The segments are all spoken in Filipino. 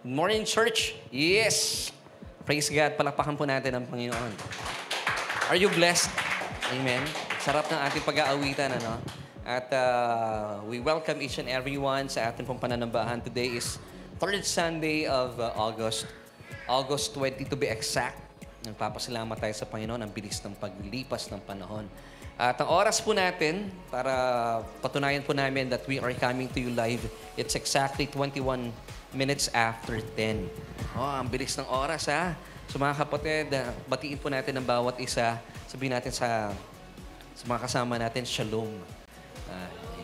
Morning, church. Yes. Praise God. Palakpakan po natin ang Panginoon. Are you blessed? Amen. Sarap ng ating pag-aawitan, ano? At we welcome each and everyone sa ating pong pananambahan. Today is third Sunday of August. August 20 to be exact. Nagpapasalamat tayo sa Panginoon ang bilis ng paglipas ng panahon. At ang oras po natin para patunayan po namin that we are coming to you live, it's exactly 21 minutes after 10. Oh, ang bilis ng oras, ha? So mga kapatid, batiin po natin ang bawat isa. Sabihin natin sa mga kasama natin, Shalom.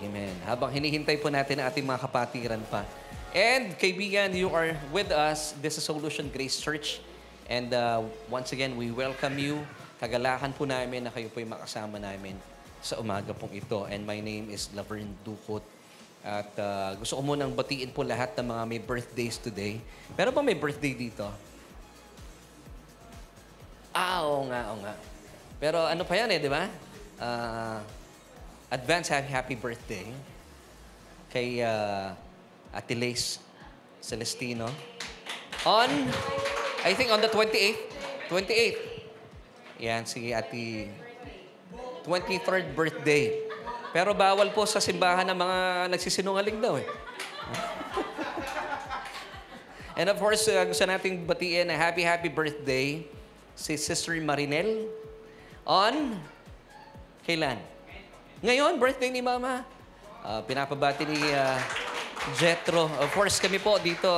Amen. Habang hinihintay po natin ang ating mga kapatiran pa. And kaibigan, you are with us. This is Solution Grace Church. And once again, we welcome you. Kagalakan po namin na kayo po yung makasama namin sa umaga pong ito. And my name is Laverne Ducot. At gusto ko munang batiin po lahat ng mga may birthdays today. Meron ba may birthday dito? Oo nga. Pero ano pa yan di ba? Advance happy birthday kay Ate Lace Celestino. I think on the 28th. 28th. Yan, si Ate 23rd birthday. Pero bawal po sa simbahan ng mga nagsisinungaling daw eh. And of course, gusto nating batiin na happy birthday si Sister Marinel on kailan? Ngayon, birthday ni Mama. Pinapabati ni Jetro. Of course, kami po dito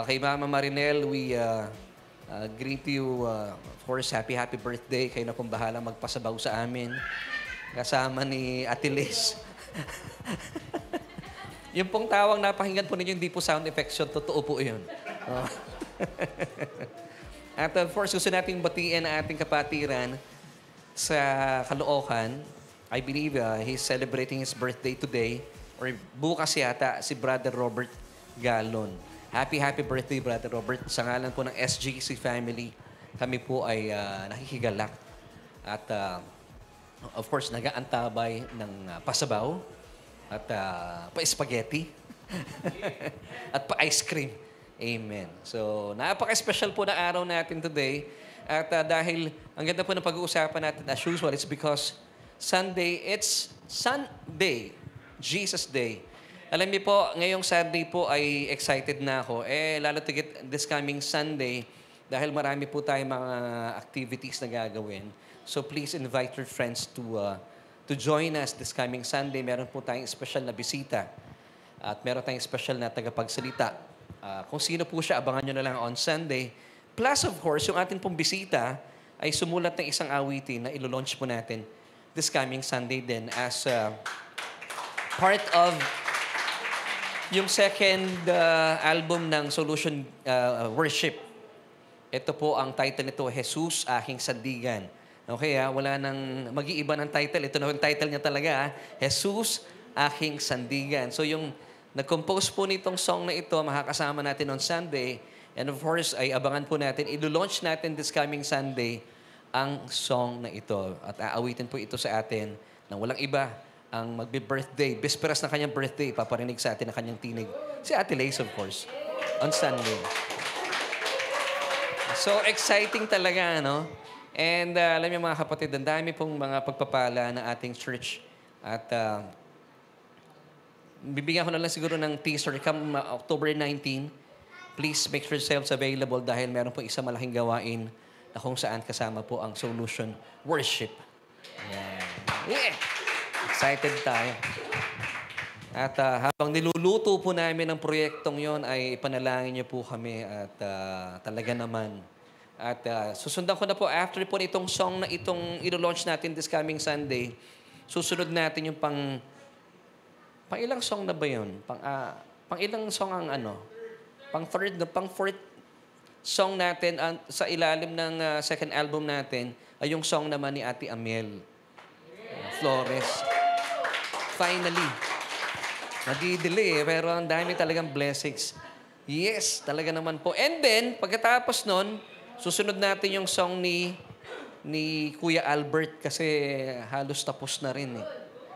kay Mama Marinel, we greet you, of course, happy birthday. Kayo na pong bahala magpasabaw sa amin. Kasama ni Ate Liz. Yung pong tawang napakinggan po ninyo, hindi po sound effects yun. Totoo po yun. Oh. At of course, gusto nating batiin ang ating kapatiran sa Caloocan. I believe he's celebrating his birthday today. Or bukas yata, si Brother Robert Galon. Happy birthday, Brother Robert. Sa ngalan po ng SGC family, kami po ay nakikigalak. At of course, nag-aantabay ng pasabaw at pa-spaghetti at pa-ice cream. Amen. So, napaka-special po na araw natin today. At dahil ang ganda po ng pag-uusapan natin as usual, it's because it's Sunday, Jesus Day. Alam niyo po, ngayong Sunday po ay excited na ako. Lalo tigit this coming Sunday dahil marami po tayong mga activities na gagawin. So please invite your friends to join us this coming Sunday. Meron po tayong special na bisita at meron tayong special na tagapagsalita. Kung sino po siya, abangan nyo na lang on Sunday. Plus, of course, yung ating pong bisita ay sumulat ng isang awitin na ilo-launch po natin this coming Sunday din as part of yung second album ng Solution Worship. Ito po ang title nito, Jesus, Aking Sandigan. Okay, wala nang mag-iiba ng title. Ito na yung title niya talaga, Jesus, Aking Sandigan. So yung nag-compose po nitong song na ito, makakasama natin on Sunday. And of course, ay abangan po natin, i-launch natin this coming Sunday ang song na ito. At aawitin po ito sa atin ng walang iba, ang magbe-birthday, bisperas ng kanyang birthday, paparinig sa atin ang kanyang tinig. Si Ate Lace, of course, on Sunday. So, exciting talaga, no? And alam niyo mga kapatid, ang dami pong mga pagpapala ng ating church. At bibigyan ko na lang siguro ng teaser. Come October 19, please make yourselves available dahil meron po isang malaking gawain na kung saan kasama po ang Solution Worship. Yeah! Excited tayo. At habang niluluto po namin ang proyektong yon ay ipanalangin niyo po kami at talaga naman. At susundan ko na po after po nitong song na itong ilo-launch natin this coming Sunday, susunod natin yung pang ilang song na ba yun? Pang ilang song ang pang fourth song natin sa ilalim ng second album natin ay yung song naman ni Ate Amiel Flores. Finally. Nadi-delay pero ang dami talagang blessings. Yes, talaga naman po. And then, pagkatapos nun, susunod natin yung song ni Kuya Albert kasi halos tapos na rin eh.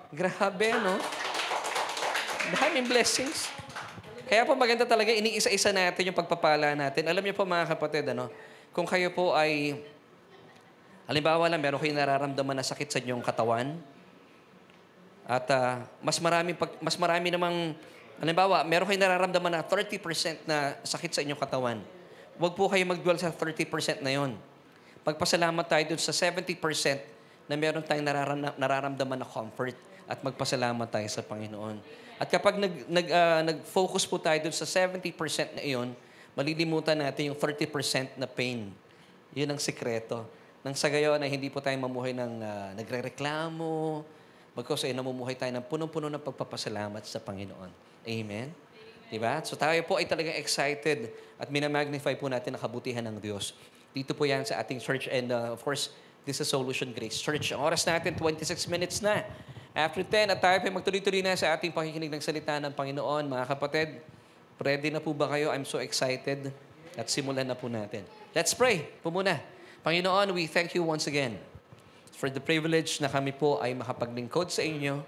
Grabe, no? Daming blessings. Kaya po maganda talaga, iniisa-isa natin yung pagpapala natin. Alam niyo po mga kapatid, kung kayo po ay, halimbawa lang, meron kayong nararamdaman na sakit sa inyong katawan, at mas marami namang, halimbawa, meron kayong nararamdaman na 30% na sakit sa inyong katawan. Huwag po kayo mag-dwell sa 30% na yon. Magpasalamat tayo dun sa 70% na meron tayong nararamdaman na comfort at magpasalamat tayo sa Panginoon. At kapag nag-focus po tayo dun sa 70% na iyon, malilimutan natin yung 30% na pain. Yun ang sikreto. Nang sa gayon na hindi po tayo mamuhay ng nagre-reklamo, bagkus ay namumuhay tayo ng punong-puno ng pagpapasalamat sa Panginoon. Amen? Diba? So tayo po ay talagang excited at minamagnify po natin ang kabutihan ng Diyos. Dito po yan sa ating church and of course, this is Solution Grace Church. Ang oras natin, 26 minutes na. After 10, at tayo po magtuloy-tuloy na sa ating pakikinig ng salita ng Panginoon. Mga kapatid, ready na po ba kayo? I'm so excited. At simulan na po natin. Let's pray po muna. Panginoon, we thank you once again for the privilege na kami po ay makapaglingkod sa inyo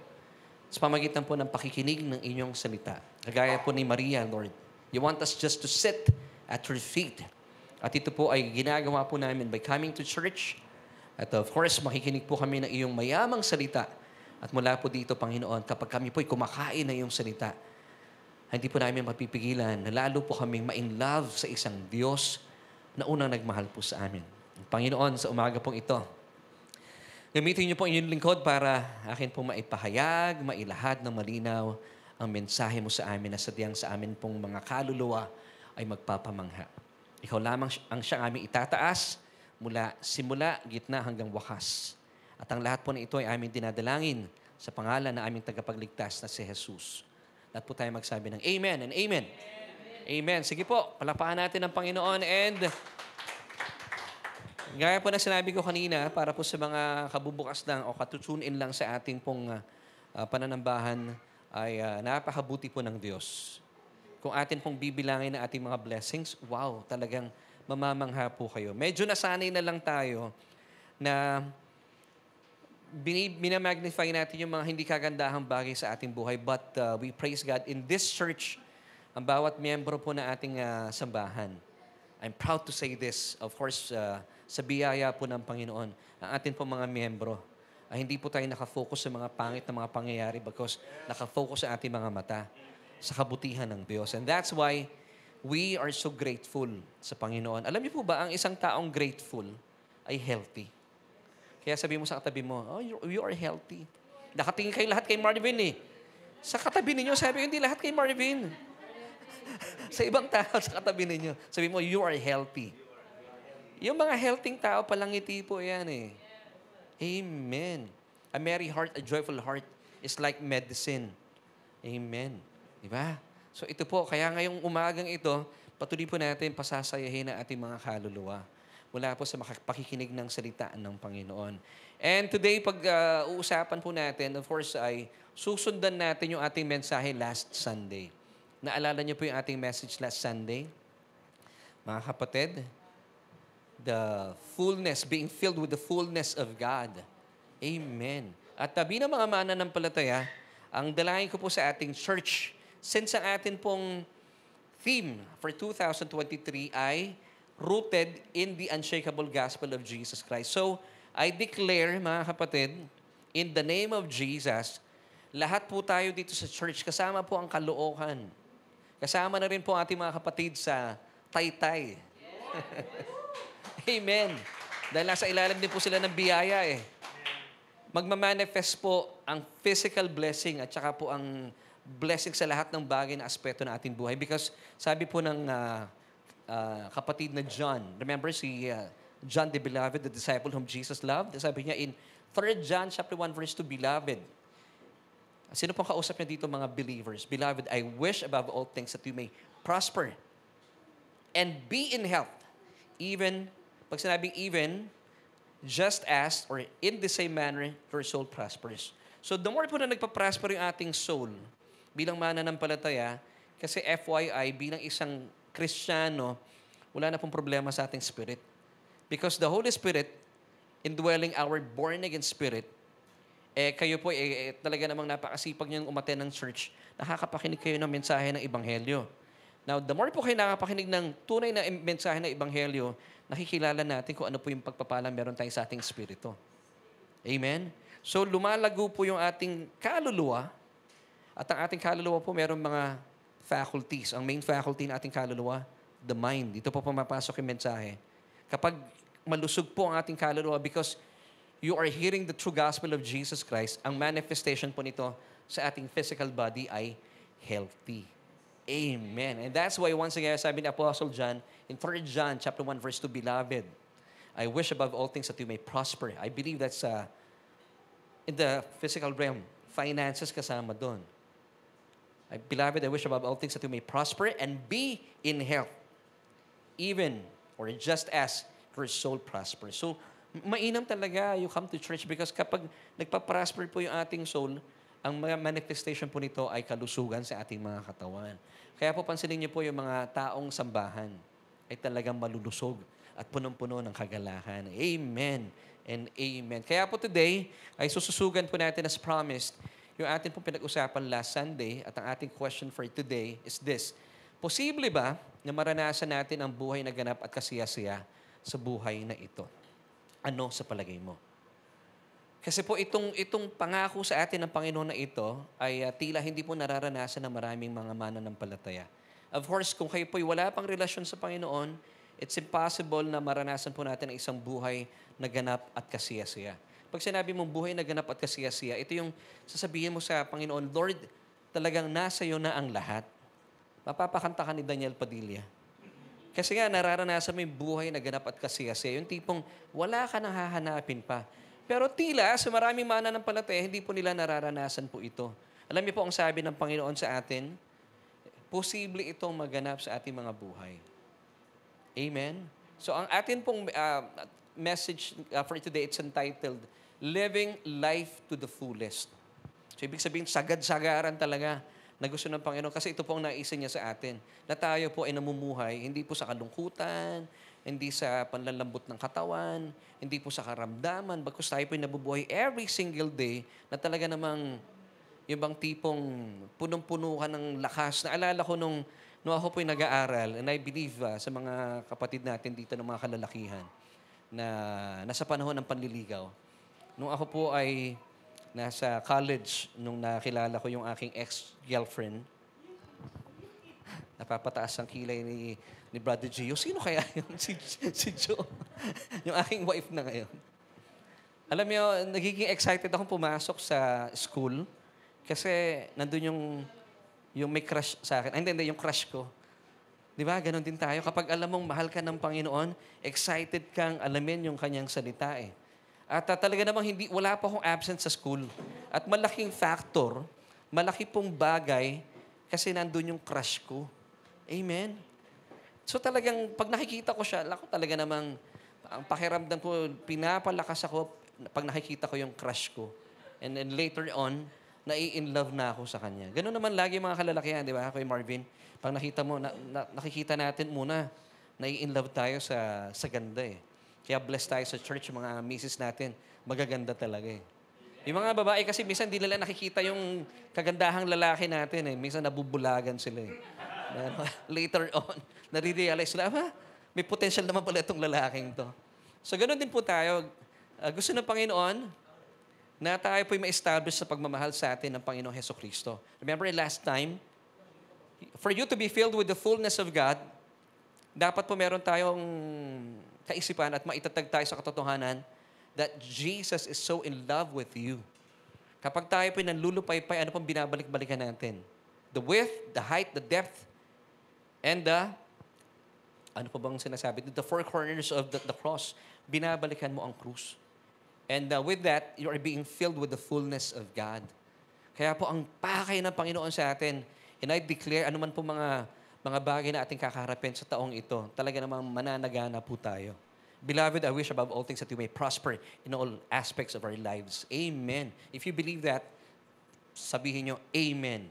sa pamagitan po ng pakikinig ng inyong salita. Kagaya po ni Maria, Lord. You want us just to sit at your feet. At ito po ay ginagawa po namin by coming to church. At of course, makikinig po kami ng iyong mayamang salita. At mula po dito, Panginoon, kapag kami po ay kumakain na iyong salita, hindi po namin mapipigilan na lalo po kaming ma-in love sa isang Diyos na unang nagmahal po sa amin. Panginoon, sa umaga pong ito, gamitin niyo po inyong lingkod para akin pong maipahayag, mailahad ng malinaw ang mensahe mo sa amin na sadyang sa amin pong mga kaluluwa ay magpapamangha. Ikaw lamang ang siyang aming itataas mula simula, gitna hanggang wakas. At ang lahat po na ito ay aming dinadalangin sa pangalan na aming tagapagligtas na si Jesus. Lahat po tayo magsabi ng Amen and Amen. Amen. Sige po, palakpakan natin ang Panginoon and gaya po na sinabi ko kanina, para po sa mga kabubukas lang o katutune in lang sa ating pong pananambahan ay napakabuti po ng Diyos. Kung atin pong bibilangin na ating mga blessings, wow, talagang mamamangha po kayo. Medyo nasanay na lang tayo na minamagnify natin yung mga hindi kagandahang bagay sa ating buhay. But we praise God. In this church, ang bawat miyembro po na ating sambahan, I'm proud to say this, of course, sa biyaya po ng Panginoon, ang atin po mga miyembro, hindi po tayo nakafocus sa mga pangit na mga pangyayari because nakafocus sa ating mga mata sa kabutihan ng Diyos. And that's why we are so grateful sa Panginoon. Alam niyo po ba, ang isang taong grateful ay healthy. Kaya sabi mo sa katabi mo, oh, you are healthy. Nakatingin kayo lahat kay Marvin eh. Sa katabi ninyo, sabi ko, hindi lahat kay Marvin. Sa ibang tao, sa katabi ninyo, sabi mo, you are healthy. Yung mga healthy tao, palangiti po yan eh. Amen. A merry heart, a joyful heart is like medicine. Amen. Diba? So ito po, kaya ngayong umagang ito, patuloy po natin pasasayahin ang ating mga kaluluwa mula po sa pakikinig ng salita ng Panginoon. And today, pag-uusapan po natin, of course, ay susundan natin yung ating mensahe last Sunday. Naalala niyo po yung ating message last Sunday? Mga kapatid, the fullness, being filled with the fullness of God. Amen. At bilang mga mananampalataya, ang dalangin ko po sa ating church, since ang atin pong theme for 2023 ay rooted in the unshakable gospel of Jesus Christ. So, I declare, mga kapatid, in the name of Jesus, lahat po tayo dito sa church, kasama po ang Caloocan. Kasama na rin po ating mga kapatid sa Taytay. Amen. Dahil nasa ilalim din po sila ng biyaya eh. Magmamanifest po ang physical blessing at saka po ang blessing sa lahat ng bagay na aspeto ng ating buhay. Because sabi po ng kapatid na John, remember si John the Beloved, the disciple whom Jesus loved? Sabi niya in 3 John chapter 1 verse 2, Beloved. Sino pong kausap niya dito mga believers? Beloved, I wish above all things that you may prosper and be in health. Even, pag sinabing even, just as or in the same manner your soul prospers. So the more po na nagpa-prosper yung ating soul bilang mananampalataya, kasi FYI, bilang isang Kristiyano, wala na pong problema sa ating spirit. Because the Holy Spirit, indwelling our born-again spirit, Kayo po, talaga namang napakasipag niyong umattend ng church. Nakakapakinig kayo ng mensahe ng Ebanghelyo. Now, the more po kayo nakakapakinig ng tunay na mensahe ng Ebanghelyo, nakikilala natin kung ano po yung pagpapalang meron tayo sa ating espiritu. Amen? So, lumalago po yung ating kaluluwa. At ang ating kaluluwa po, meron mga faculties. Ang main faculty ng ating kaluluwa, the mind. Dito po pumapasok yung mensahe. Kapag malusog po ang ating kaluluwa because you are hearing the true gospel of Jesus Christ, ang manifestation po nito sa ating physical body ay healthy. Amen. And that's why once again, sabi ni Apostle John, in 3 John chapter 1, verse 2, Beloved, I wish above all things that you may prosper. I believe that's in the physical realm. Finances kasama doon. Beloved, I wish above all things that you may prosper and be in health, even or just as your soul prospers. So, mainam talaga you come to church because kapag nagpa-prosper po yung ating soul, ang mga manifestation po nito ay kalusugan sa ating mga katawan. Kaya po pansinin niyo po yung mga taong sambahan ay talagang malulusog at punong-puno ng kagalahan. Amen and amen. Kaya po today ay sususugan po natin as promised yung ating po pinag-usapan last Sunday at ang ating question for today is this. Posible ba na maranasan natin ang buhay na ganap at kasiyasiya sa buhay na ito? Ano sa palagay mo? Kasi po itong pangako sa atin ng Panginoon na ito ay tila hindi po nararanasan ng maraming mga mananampalataya. Of course, kung kayo po'y wala pang relasyon sa Panginoon, it's impossible na maranasan po natin ang isang buhay na ganap at kasiyasiya. Pag sinabi mong buhay na ganap at kasiyasiya, ito yung sasabihin mo sa Panginoon, Lord, talagang nasa iyo na ang lahat. Mapapakanta ka ni Daniel Padilla. Kasi nga, nararanasan mo yung buhay na ganap at kasiyasiya. Yung tipong wala ka nang hahanapin pa. Pero tila, sa maraming mananampalataya, hindi po nila nararanasan po ito. Alam niyo po ang sabi ng Panginoon sa atin, posible itong maganap sa ating mga buhay. Amen? So ang atin pong message for today, it's entitled, Living Life to the Fullest. So ibig sabihin, sagad-sagaran talaga na gusto ng Panginoon kasi ito po ang naisin niya sa atin. Na tayo po ay namumuhay, hindi po sa kalungkutan, hindi sa panlalambot ng katawan, hindi po sa karamdaman, bagkus tayo po ay nabubuhay every single day na talaga namang yung bang tipong punong-puno ka ng lakas. Naalala ko nung ako po ay nag-aaral, and I believe sa mga kapatid natin dito ng mga kalalakihan na nasa panahon ng panliligaw. Nung ako po ay nasa college, nung nakilala ko yung aking ex-girlfriend, napapataas ang kilay ni Brother Gio. Sino kaya yun? Si Joe. Yung aking wife na ngayon. Alam niyo, nagiging excited akong pumasok sa school kasi nandun yung may crush sa akin. Ay, hindi, yung crush ko. Di ba? Ganon din tayo. Kapag alam mong mahal ka ng Panginoon, excited kang alamin yung kanyang salita eh. At talaga namang wala pa akong absent sa school. At malaking factor, malaki pong bagay kasi nandun yung crush ko. Amen? So talagang pag nakikita ko siya, talaga namang ang pakiramdam ko, pinapalakas ako pag nakikita ko yung crush ko. And then later on, nai-in-love na ako sa kanya. Ganun naman lagi mga kalalakihan, di ba? Kuya Marvin, pag nakita mo, nakikita natin muna, nai-in-love tayo sa ganda eh. Kaya blessed tayo sa church, mga misis natin, magaganda talaga eh. Yung mga babae kasi minsan hindi nila nakikita yung kagandahang lalaki natin eh. Minsan nabubulagan sila eh. Later on, nare-realize nila, may potential naman pala itong lalaking to. So ganoon din po tayo. Gusto ng Panginoon na tayo po'y ma-establish sa pagmamahal sa atin ng Panginoong Hesukristo. Remember last time, for you to be filled with the fullness of God, dapat po meron tayong kaisipan at maitatag tayo sa katotohanan that Jesus is so in love with you. Kapag tayo po'y nanlulupay-pay, ano pong binabalik-balikan natin? The width, the height, the depth, and ano po bang sinasabi? The four corners of the cross. Binabalikan mo ang krus. And with that, you are being filled with the fullness of God. Kaya po ang pakay ng Panginoon sa atin, and I declare, anuman po mga bagay na ating kakaharapin sa taong ito, talaga namang mananagana po tayo. Beloved, I wish above all things that you may prosper in all aspects of our lives. Amen. If you believe that, sabihin nyo, Amen.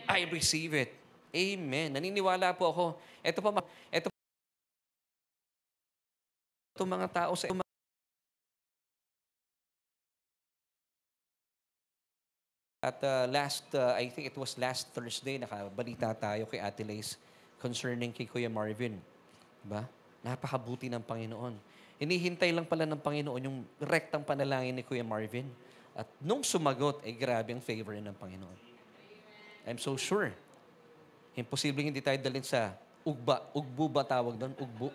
I receive it. Amen. Naniniwala po ako. Ito mga tao sa At I think it was last Thursday, nakabalita tayo kay Ate Lace concerning kay Kuya Marvin. Diba? Napakabuti ng Panginoon. Hinihintay lang pala ng Panginoon yung rektang panalangin ni Kuya Marvin. At nung sumagot, ay grabe ang favor ng Panginoon. I'm so sure. Imposibleng hindi tayo dalhin sa ugba. Ugbo ba tawag doon? Ugbo.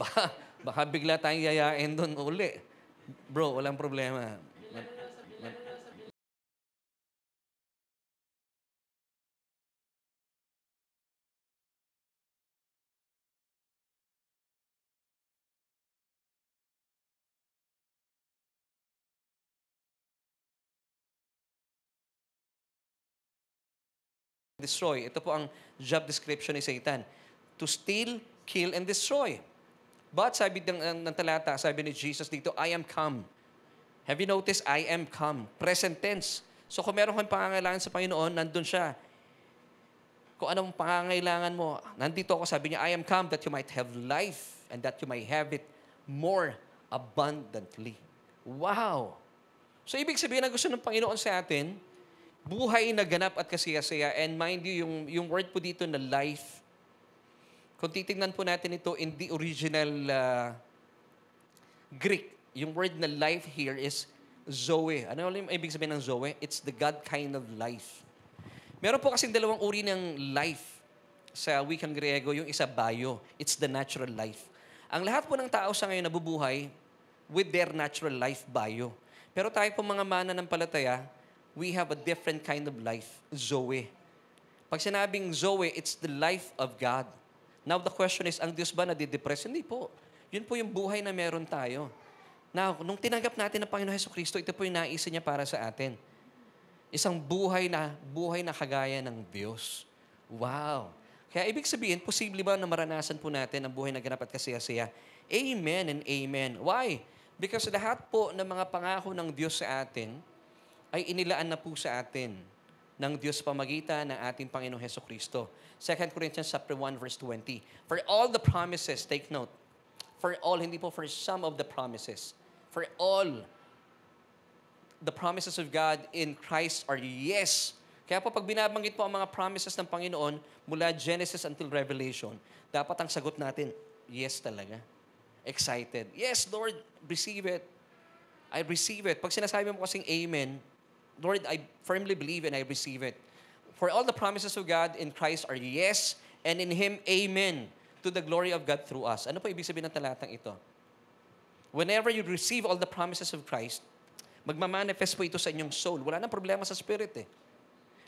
baka, baka bigla tayong yayain doon uli. Bro, walang problema. Destroy. Ito po ang job description ni Satan. To steal, kill, and destroy. But sabi ng talata, sabi ni Jesus dito, I am come. Have you noticed? I am come. Present tense. So kung meron kang pangangailangan sa Panginoon, nandun siya. Kung anong pangangailangan mo, nandito ako, sabi niya, I am come that you might have life and that you might have it more abundantly. Wow! So ibig sabihin na gusto ng Panginoon sa atin, buhay na ganap at kasiyasaya. And mind you, yung word po dito na life, kung titignan po natin ito in the original Greek, yung word na life here is Zoe. Ano yung ibig sabihin ng Zoe? It's the God kind of life. Meron po kasing dalawang uri ng life sa wikang Griego. Yung isa, bio. It's the natural life. Ang lahat po ng tao sa ngayon nabubuhay with their natural life, bio. Pero tayo po mga mananampalataya, we have a different kind of life, Zoe. Pag sinabing Zoe, it's the life of God. Now, the question is, ang Diyos ba nadidepress? Hindi po. Yun po yung buhay na meron tayo. Now, nung tinanggap natin ang Panginoon Jesucristo, ito po yung naisin niya para sa atin. Isang buhay na kagaya ng Diyos. Wow! Kaya ibig sabihin, posible ba na maranasan po natin ang buhay na ganap at kasiyasiya? Amen and amen. Why? Because lahat po ng mga pangako ng Diyos sa atin ay inilaan na po sa atin ng Diyos pamagitan ng ating Panginoong Jesucristo. 2 Corinthians chapter 1 verse 20. For all the promises, take note. For all, hindi po for some of the promises. For all the promises of God in Christ are yes. Kaya po pag binabanggit po ang mga promises ng Panginoon mula Genesis until Revelation, dapat ang sagot natin, yes talaga. Excited. Yes, Lord, receive it. I receive it. Pag sinasabi mo kasing amen, Lord, I firmly believe and I receive it. For all the promises of God in Christ are yes, and in Him, amen, to the glory of God through us. Ano po ibig sabihin ng talatang ito? Whenever you receive all the promises of Christ, magmamanifest po ito sa inyong soul. Wala nang problema sa spirit eh.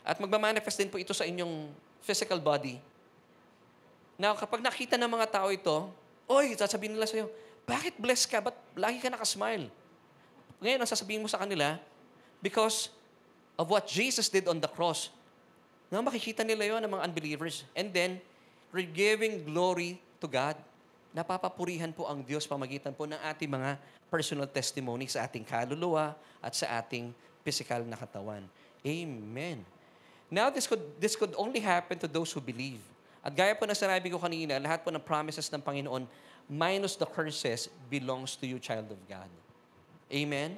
At magmamanifest din po ito sa inyong physical body. Now, kapag nakita ng mga tao ito, oy, sasabihin nila sa'yo, bakit blessed ka? Ba't lagi ka nakasmile? Ngayon, ang sasabihin mo sa kanila, because of what Jesus did on the cross, na makikita nila yon ng mga unbelievers. And then, we're giving glory to God. Napapapurihan po ang Diyos pamagitan po ng ating mga personal testimony sa ating kaluluwa at sa ating physical na katawan. Amen. Now, this could only happen to those who believe. At gaya po na sinabi ko kanina, lahat po ng promises ng Panginoon, minus the curses, belongs to you, child of God. Amen?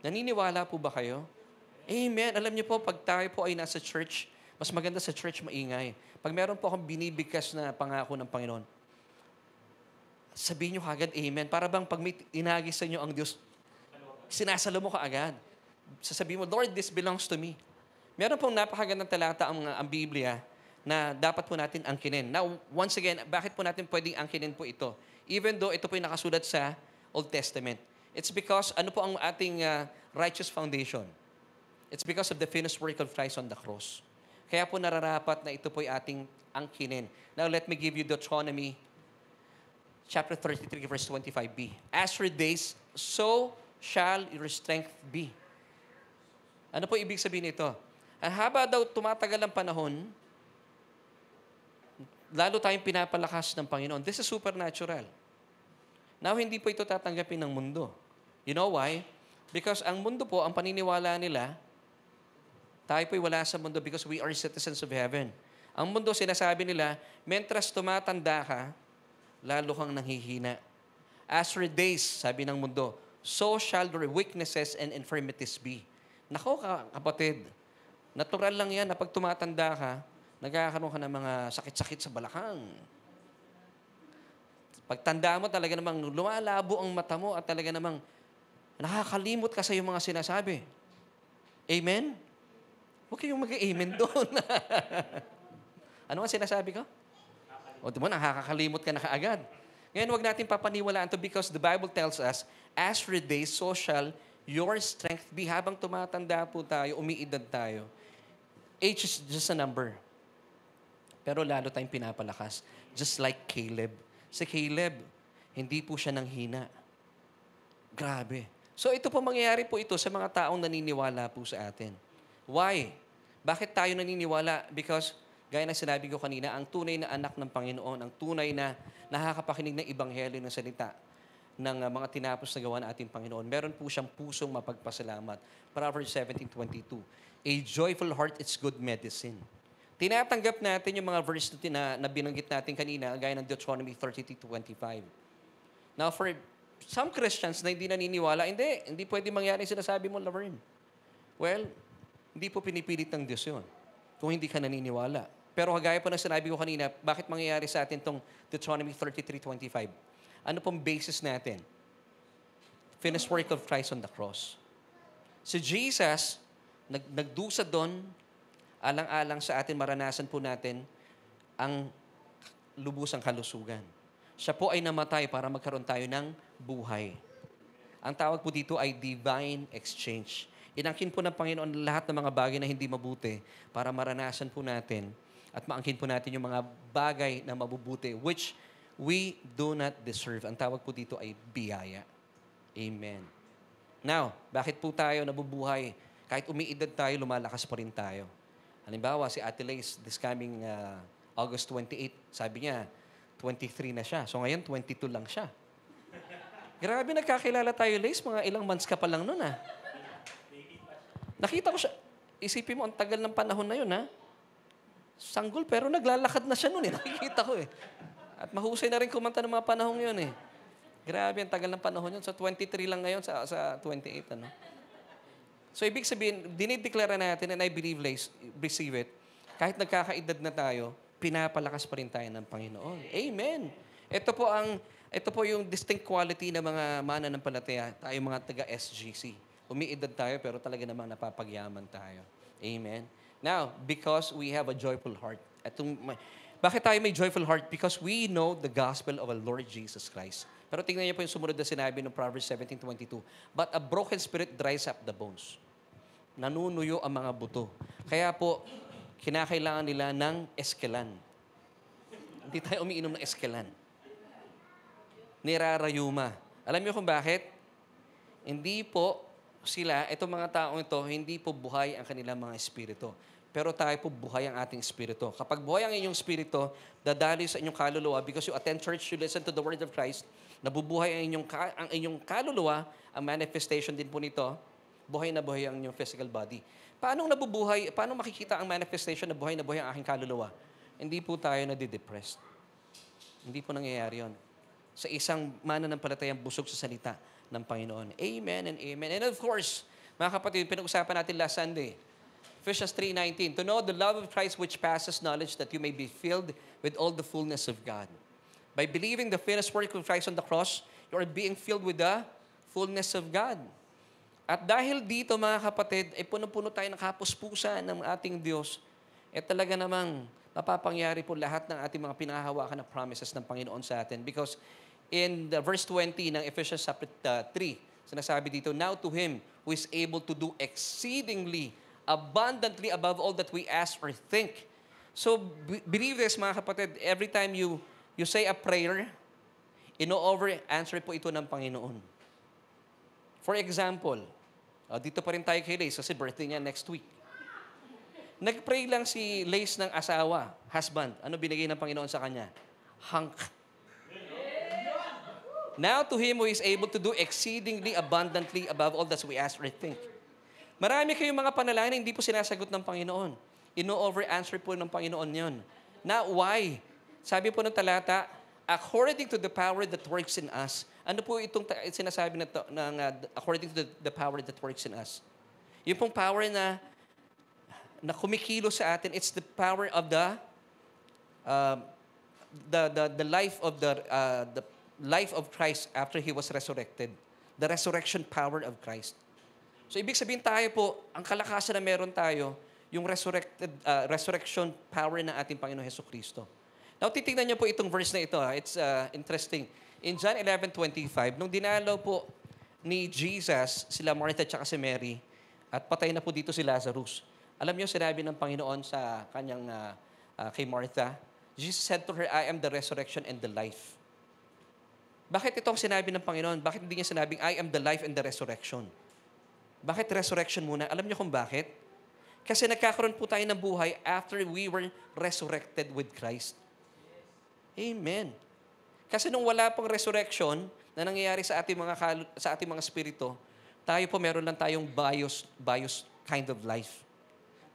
Naniniwala po ba kayo? Amen. Alam niyo po, pag tayo po ay nasa church, mas maganda sa church maingay. Pag meron po akong binibigkas na pangako ng Panginoon, sabihin niyo kaagad, amen. Para bang pag may inagis sa inyo ang Diyos, sinasalo mo kaagad. Sasabihin mo, Lord, this belongs to me. Meron pong napakagandang talata ang Biblia na dapat po natin angkinin. Now, once again, bakit po natin pwedeng angkinin po ito? Even though ito po yung nakasulat sa Old Testament. It's because, ano po ang ating righteous foundation? It's because of the finished work of Christ on the cross. Kaya po nararapat na ito po yung ating angkinin. Now, let me give you Deuteronomy chapter 33, verse 25b. As your days, so shall your strength be. Ano po ibig sabihin nito? Ang haba daw tumatagal ang panahon, lalo tayong pinapalakas ng Panginoon. This is supernatural. Now, hindi po ito tatanggapin ng mundo. You know why? Because ang mundo po, ang paniniwala nila, tayo po'y wala sa mundo because we are citizens of heaven. Ang mundo, sinasabi nila, mentras tumatanda ka, lalo kang nanghihina. As for days, sabi ng mundo, so shall your weaknesses and infirmities be. Nako kapatid, natural lang yan na pag tumatanda ka, nagkakaroon ka ng mga sakit-sakit sa balakang. Pagtanda mo talaga namang lumalabo ang mata mo at talaga namang nakakalimot ka sa iyong mga sinasabi. Amen? Huwag kayong mag-amen doon. Ano ang sinasabi ko? O di mo, nakakalimot ka na kaagad. Ngayon, huwag natin papaniwalaan to because the Bible tells us, as for days, so shall your strength be. Habang tumatanda po tayo, umiidad tayo. Age is just a number. Pero lalo tayong pinapalakas. Just like Caleb. Si Caleb, hindi po siya nanghina. Grabe. So ito po mangyayari po ito sa mga taong naniniwala po sa atin. Why? Bakit tayo naniniwala? Because, gaya na sinabi ko kanina, ang tunay na anak ng Panginoon, ang tunay na nakakapakinig ng ebanghelyo ng salita ng mga tinapos na gawa ng ating Panginoon, meron po siyang pusong mapagpasalamat. Proverbs 17:22. A joyful heart is good medicine. Tinatanggap natin yung mga verse na binanggit natin kanina, gaya ng Deuteronomy 30:25. Now, for some Christians na hindi naniniwala, hindi pwede mangyari yung sinasabi mo, Laverne. Well, hindi po pinipilit ng Diyos yun kung hindi ka naniniwala. Pero kagaya po ng sinabi ko kanina, bakit mangyayari sa atin itong Deuteronomy 33:25? Ano pong basis natin? Finished work of Christ on the cross. Si Jesus, nagdusa doon, alang-alang sa atin, maranasan po natin ang lubusang kalusugan. Siya po ay namatay para magkaroon tayo ng buhay. Ang tawag po dito ay divine exchange. Inangkin po ng Panginoon lahat ng mga bagay na hindi mabuti para maranasan po natin at maangkin po natin yung mga bagay na mabubuti which we do not deserve. Ang tawag po dito ay biyaya. Amen. Now, bakit po tayo nabubuhay? Kahit umiidad tayo, lumalakas pa rin tayo. Halimbawa, si Ate Lace, this coming August 28, sabi niya, 23 na siya. So ngayon, 22 lang siya. Grabe, nagkakilala tayo, Lace. Mga ilang months ka pa lang nun, ha? Nakita ko siya. Isipin mo, ang tagal ng panahon na yun, ha? Sanggol, pero naglalakad na siya nun, eh. Nakikita ko, eh. At mahusay na rin kumanta ng mga panahon yun, eh. Grabe, ang tagal ng panahon yun. Sa 23 lang ngayon, sa 28, ano? So, ibig sabihin, dinideklara natin, and I believe, receive it, kahit nagkakaedad na tayo, pinapalakas pa rin tayo ng Panginoon. Amen. Ito po yung distinct quality ng mga mananampalataya, tayo mga taga-SGC. Umiidad tayo, pero talaga namang napapagyaman tayo. Amen. Now, because we have a joyful heart. Bakit tayo may joyful heart? Because we know the gospel of our Lord Jesus Christ. Pero tingnan niyo po yung sumunod na sinabi ng Proverbs 17:22. But a broken spirit dries up the bones. Nanunuyo ang mga buto. Kaya po, kinakailangan nila ng eskelan. Hindi tayo umiinom ng eskelan. Nirarayuma. Alam niyo kung bakit? Hindi po sila, itong mga taong ito, hindi po buhay ang kanilang mga espiritu. Pero tayo po buhay ang ating espiritu. Kapag buhay ang inyong espiritu, dadali sa inyong kaluluwa because you attend church, you listen to the word of Christ, nabubuhay ang inyong kaluluwa, ang manifestation din po nito, buhay na buhay ang inyong physical body. Paano nabubuhay, paano makikita ang manifestation na buhay ang aking kaluluwa? Hindi po tayo nadidepressed. Hindi po nangyayari yun. Sa isang mananampalatayang busog sa salita ng Panginoon. Amen and amen. And of course, mga kapatid, pinag-usapan natin last Sunday, Ephesians 3:19, to know the love of Christ which passes knowledge, that you may be filled with all the fullness of God. By believing the finished work of Christ on the cross, you are being filled with the fullness of God. At dahil dito, mga kapatid, puno-puno tayo ng kapuspusan ng ating Diyos, talaga namang mapapangyari po lahat ng ating mga pinahahawakan na promises ng Panginoon sa atin. Because in the verse 20 ng Ephesians 3, sinasabi dito, now to Him who is able to do exceedingly abundantly above all that we ask or think. So, believe this, mga kapatid, every time you say a prayer, answer po ito ng Panginoon. For example, dito pa rin tayo kay Lace kasi birthday niya next week. Nag-pray lang si Lace ng asawa, husband. Ano binigay ng Panginoon sa kanya? Hunk. Now to Him who is able to do exceedingly abundantly above all that we ask or think. Marami kayong mga panalangin na hindi po sinasagot ng Panginoon. Ino-over-answer po ng Panginoon yon. Now, why? Sabi po ng talata, according to the power that works in us. Ano po itong sinasabi na according to the power that works in us? Yung pong power na kumikilo sa atin, it's the power of uh, the life of Christ after He was resurrected. The resurrection power of Christ. So ibig sabihin tayo po, ang kalakasan na meron tayo, yung resurrection power ng ating Panginoon Hesukristo. Now, titingnan niyo po itong verse na ito. It's interesting. In John 11:25, nung dinalaw po ni Jesus, sila Martha at si Mary, at patay na po dito si Lazarus. Alam niyo, sinabi ng Panginoon sa kanyang kay Martha, Jesus said to her, I am the resurrection and the life. Bakit itong sinabi ng Panginoon? Bakit hindi niya sinabing, I am the life and the resurrection? Bakit resurrection muna? Alam niyo kung bakit? Kasi nagkakaroon po tayo ng buhay after we were resurrected with Christ. Amen. Kasi nung wala pang resurrection na nangyayari sa ating mga spirito, tayo po meron lang tayong bios kind of life.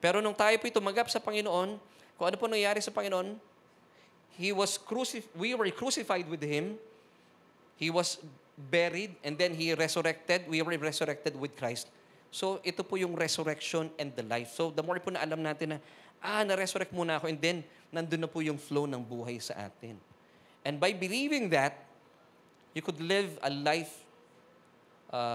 Pero nung tayo po tumanggap sa Panginoon, kung ano po nangyayari sa Panginoon, we were crucified with Him, He was buried, and then He resurrected. We were resurrected with Christ. So, ito po yung resurrection and the life. So, the more po na alam natin na, na-resurrect muna ako, and then, nandun na po yung flow ng buhay sa atin. And by believing that, you could live a life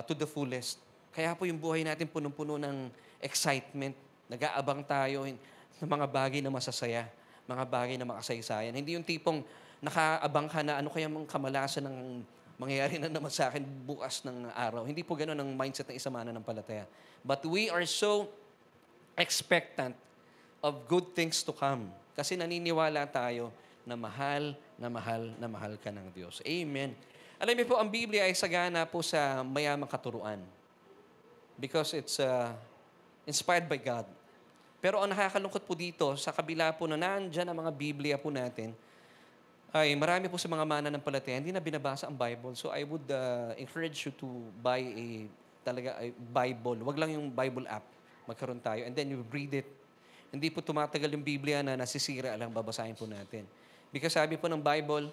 to the fullest. Kaya po yung buhay natin punong-puno ng excitement. Nag-aabang tayo ng mga bagay na masasaya, mga bagay na makasaysayan. Hindi yung tipong nakaabang ka na ano kaya mga kamalasan ng mangyayari na naman sa akin bukas ng araw. Hindi po gano'n ang mindset ng isang mananampalataya. But we are so expectant of good things to come. Kasi naniniwala tayo na mahal, na mahal, na mahal ka ng Diyos. Amen. Alam niyo po, ang Biblia ay sagana po sa mayamang katuruan. Because it's inspired by God. Pero ang nakakalungkot po dito, sa kabila po na nandyan ang mga Biblia po natin, ay marami po sa mga mananampalataya, hindi na binabasa ang Bible. So I would encourage you to buy a Bible. Wag lang yung Bible app. Magkaroon tayo. And then you read it. Hindi po tumatagal yung Biblia na nasisira lang, babasahin po natin. Because sabi po ng Bible,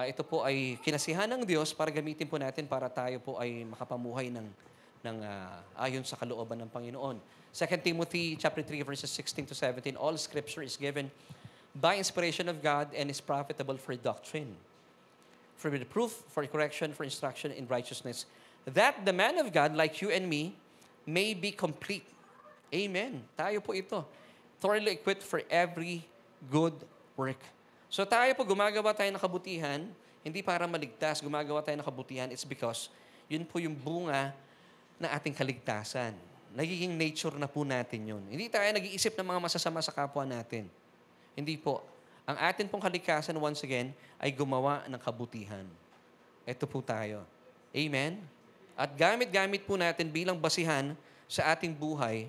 ito po ay kinasihan ng Diyos para gamitin po natin para tayo po ay makapamuhay ng ayon sa kalooban ng Panginoon. 2 Timothy chapter 3 verses 16 to 17, all scripture is given by inspiration of God and is profitable for doctrine, for reproof, for correction, for instruction in righteousness, that the man of God, like you and me, may be complete. Amen. Tayo po ito. Thoroughly equipped for every good work. So tayo po, gumagawa tayo ng kabutihan, hindi para maligtas, gumagawa tayo ng kabutihan, it's because yun po yung bunga na ating kaligtasan. Nagiging nature na po natin yun. Hindi tayo nag-iisip ng mga masasama sa kapwa natin. Hindi po. Ang atin pong kalikasan, once again, ay gumawa ng kabutihan. Ito po tayo. Amen? At gamit-gamit po natin bilang basihan sa ating buhay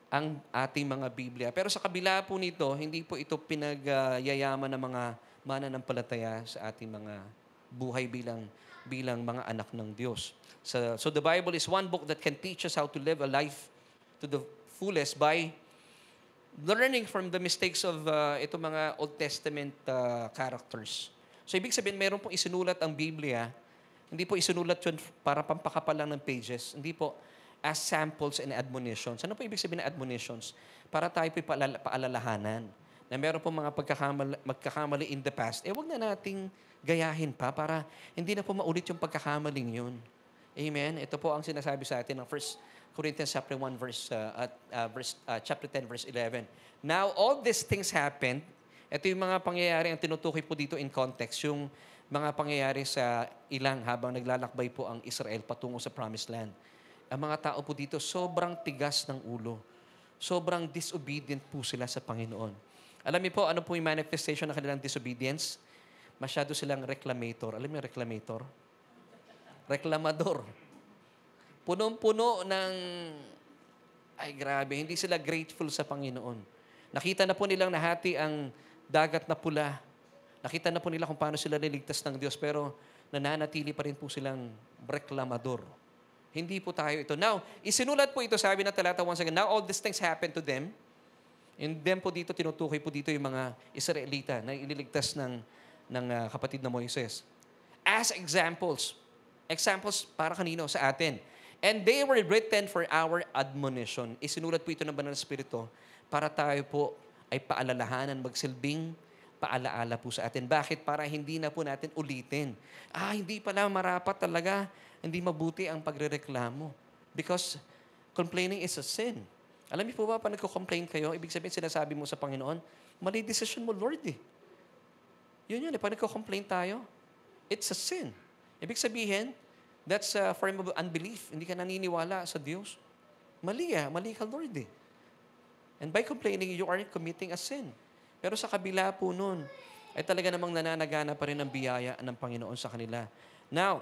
ang ating mga Biblia. Pero sa kabila po nito, hindi po ito pinagyayaman ng mga mananampalataya sa ating mga buhay bilang mga anak ng Diyos. So the Bible is one book that can teach us how to live a life to the fullest by learning from the mistakes of ito mga Old Testament characters. So ibig sabihin, mayroon pong isinulat ang Biblia. Hindi po isinulat yun para pampakapal lang ng pages. Hindi po as samples and admonitions. Ano po ibig sabihin ng admonitions? Para tayo po'y paalalahanan na meron pong mga magkakamali in the past. Wag na nating gayahin pa para hindi na po maulit yung pagkakamaling yun. Amen? Ito po ang sinasabi sa atin ng 1 Corinthians chapter 1 chapter 10 verse 11. Now all these things happened. Ito yung mga pangyayari ang tinutukoy po dito in context, yung mga pangyayari sa ilang habang naglalakbay po ang Israel patungo sa Promised Land. Ang mga tao po dito sobrang tigas ng ulo. Sobrang disobedient po sila sa Panginoon. Alam niyo po ano po yung manifestation ng kanilang disobedience? Masyado silang reclamator. Alam niyo reclamator? Reklamador. Punong-puno ng, ay grabe, hindi sila grateful sa Panginoon. Nakita na po nilang nahati ang dagat na pula. Nakita na po nila kung paano sila niligtas ng Diyos, pero nananatili pa rin po silang reklamador. Hindi po tayo ito. Now, isinulat po ito, sabi na talata once again, now all these things happen to them. And then po dito, tinutukoy po dito yung mga Israelita na iniligtas ng kapatid na Moises. As examples. Examples para kanino? Sa atin. And they were written for our admonition. Isinulat po ito ng Banal na Espiritu para tayo po ay paalalahanan, magsilbing paalaala po sa atin. Bakit? Para hindi na po natin ulitin. Hindi pala marapat talaga. Hindi mabuti ang pagrereklamo. Because complaining is a sin. Alam niyo po ba, pag nagko-complain kayo, ibig sabihin sinasabi mo sa Panginoon, mali decision mo, Lord eh. Yun, pag nagko-complain tayo, it's a sin. Ibig sabihin, that's a form of unbelief. Hindi ka naniniwala sa Diyos. Mali ka, Lord eh. And by complaining, you are committing a sin. Pero sa kabila po nun, ay talaga namang nananagana pa rin ang biyaya ng Panginoon sa kanila. Now,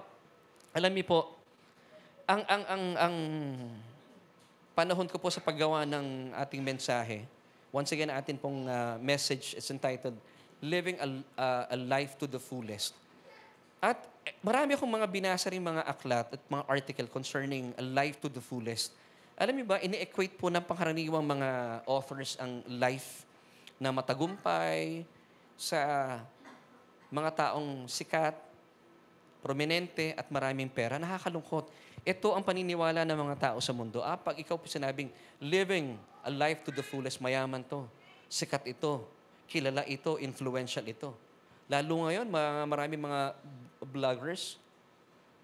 alam niyo po, ang panahon ko po sa paggawa ng ating mensahe, once again, atin pong message is entitled, Living a Life to the Fullest. At marami akong mga binasa rin mga aklat at mga article concerning a life to the fullest. Alam niyo ba, ini-equate po ng pangkaraniwang mga authors ang life na matagumpay sa mga taong sikat, prominente at maraming pera. Nakakalungkot. Ito ang paniniwala ng mga tao sa mundo. Pag ikaw po sinabing, living a life to the fullest, mayaman to, sikat ito, kilala ito, influential ito. Lalo ngayon, maraming mga vloggers.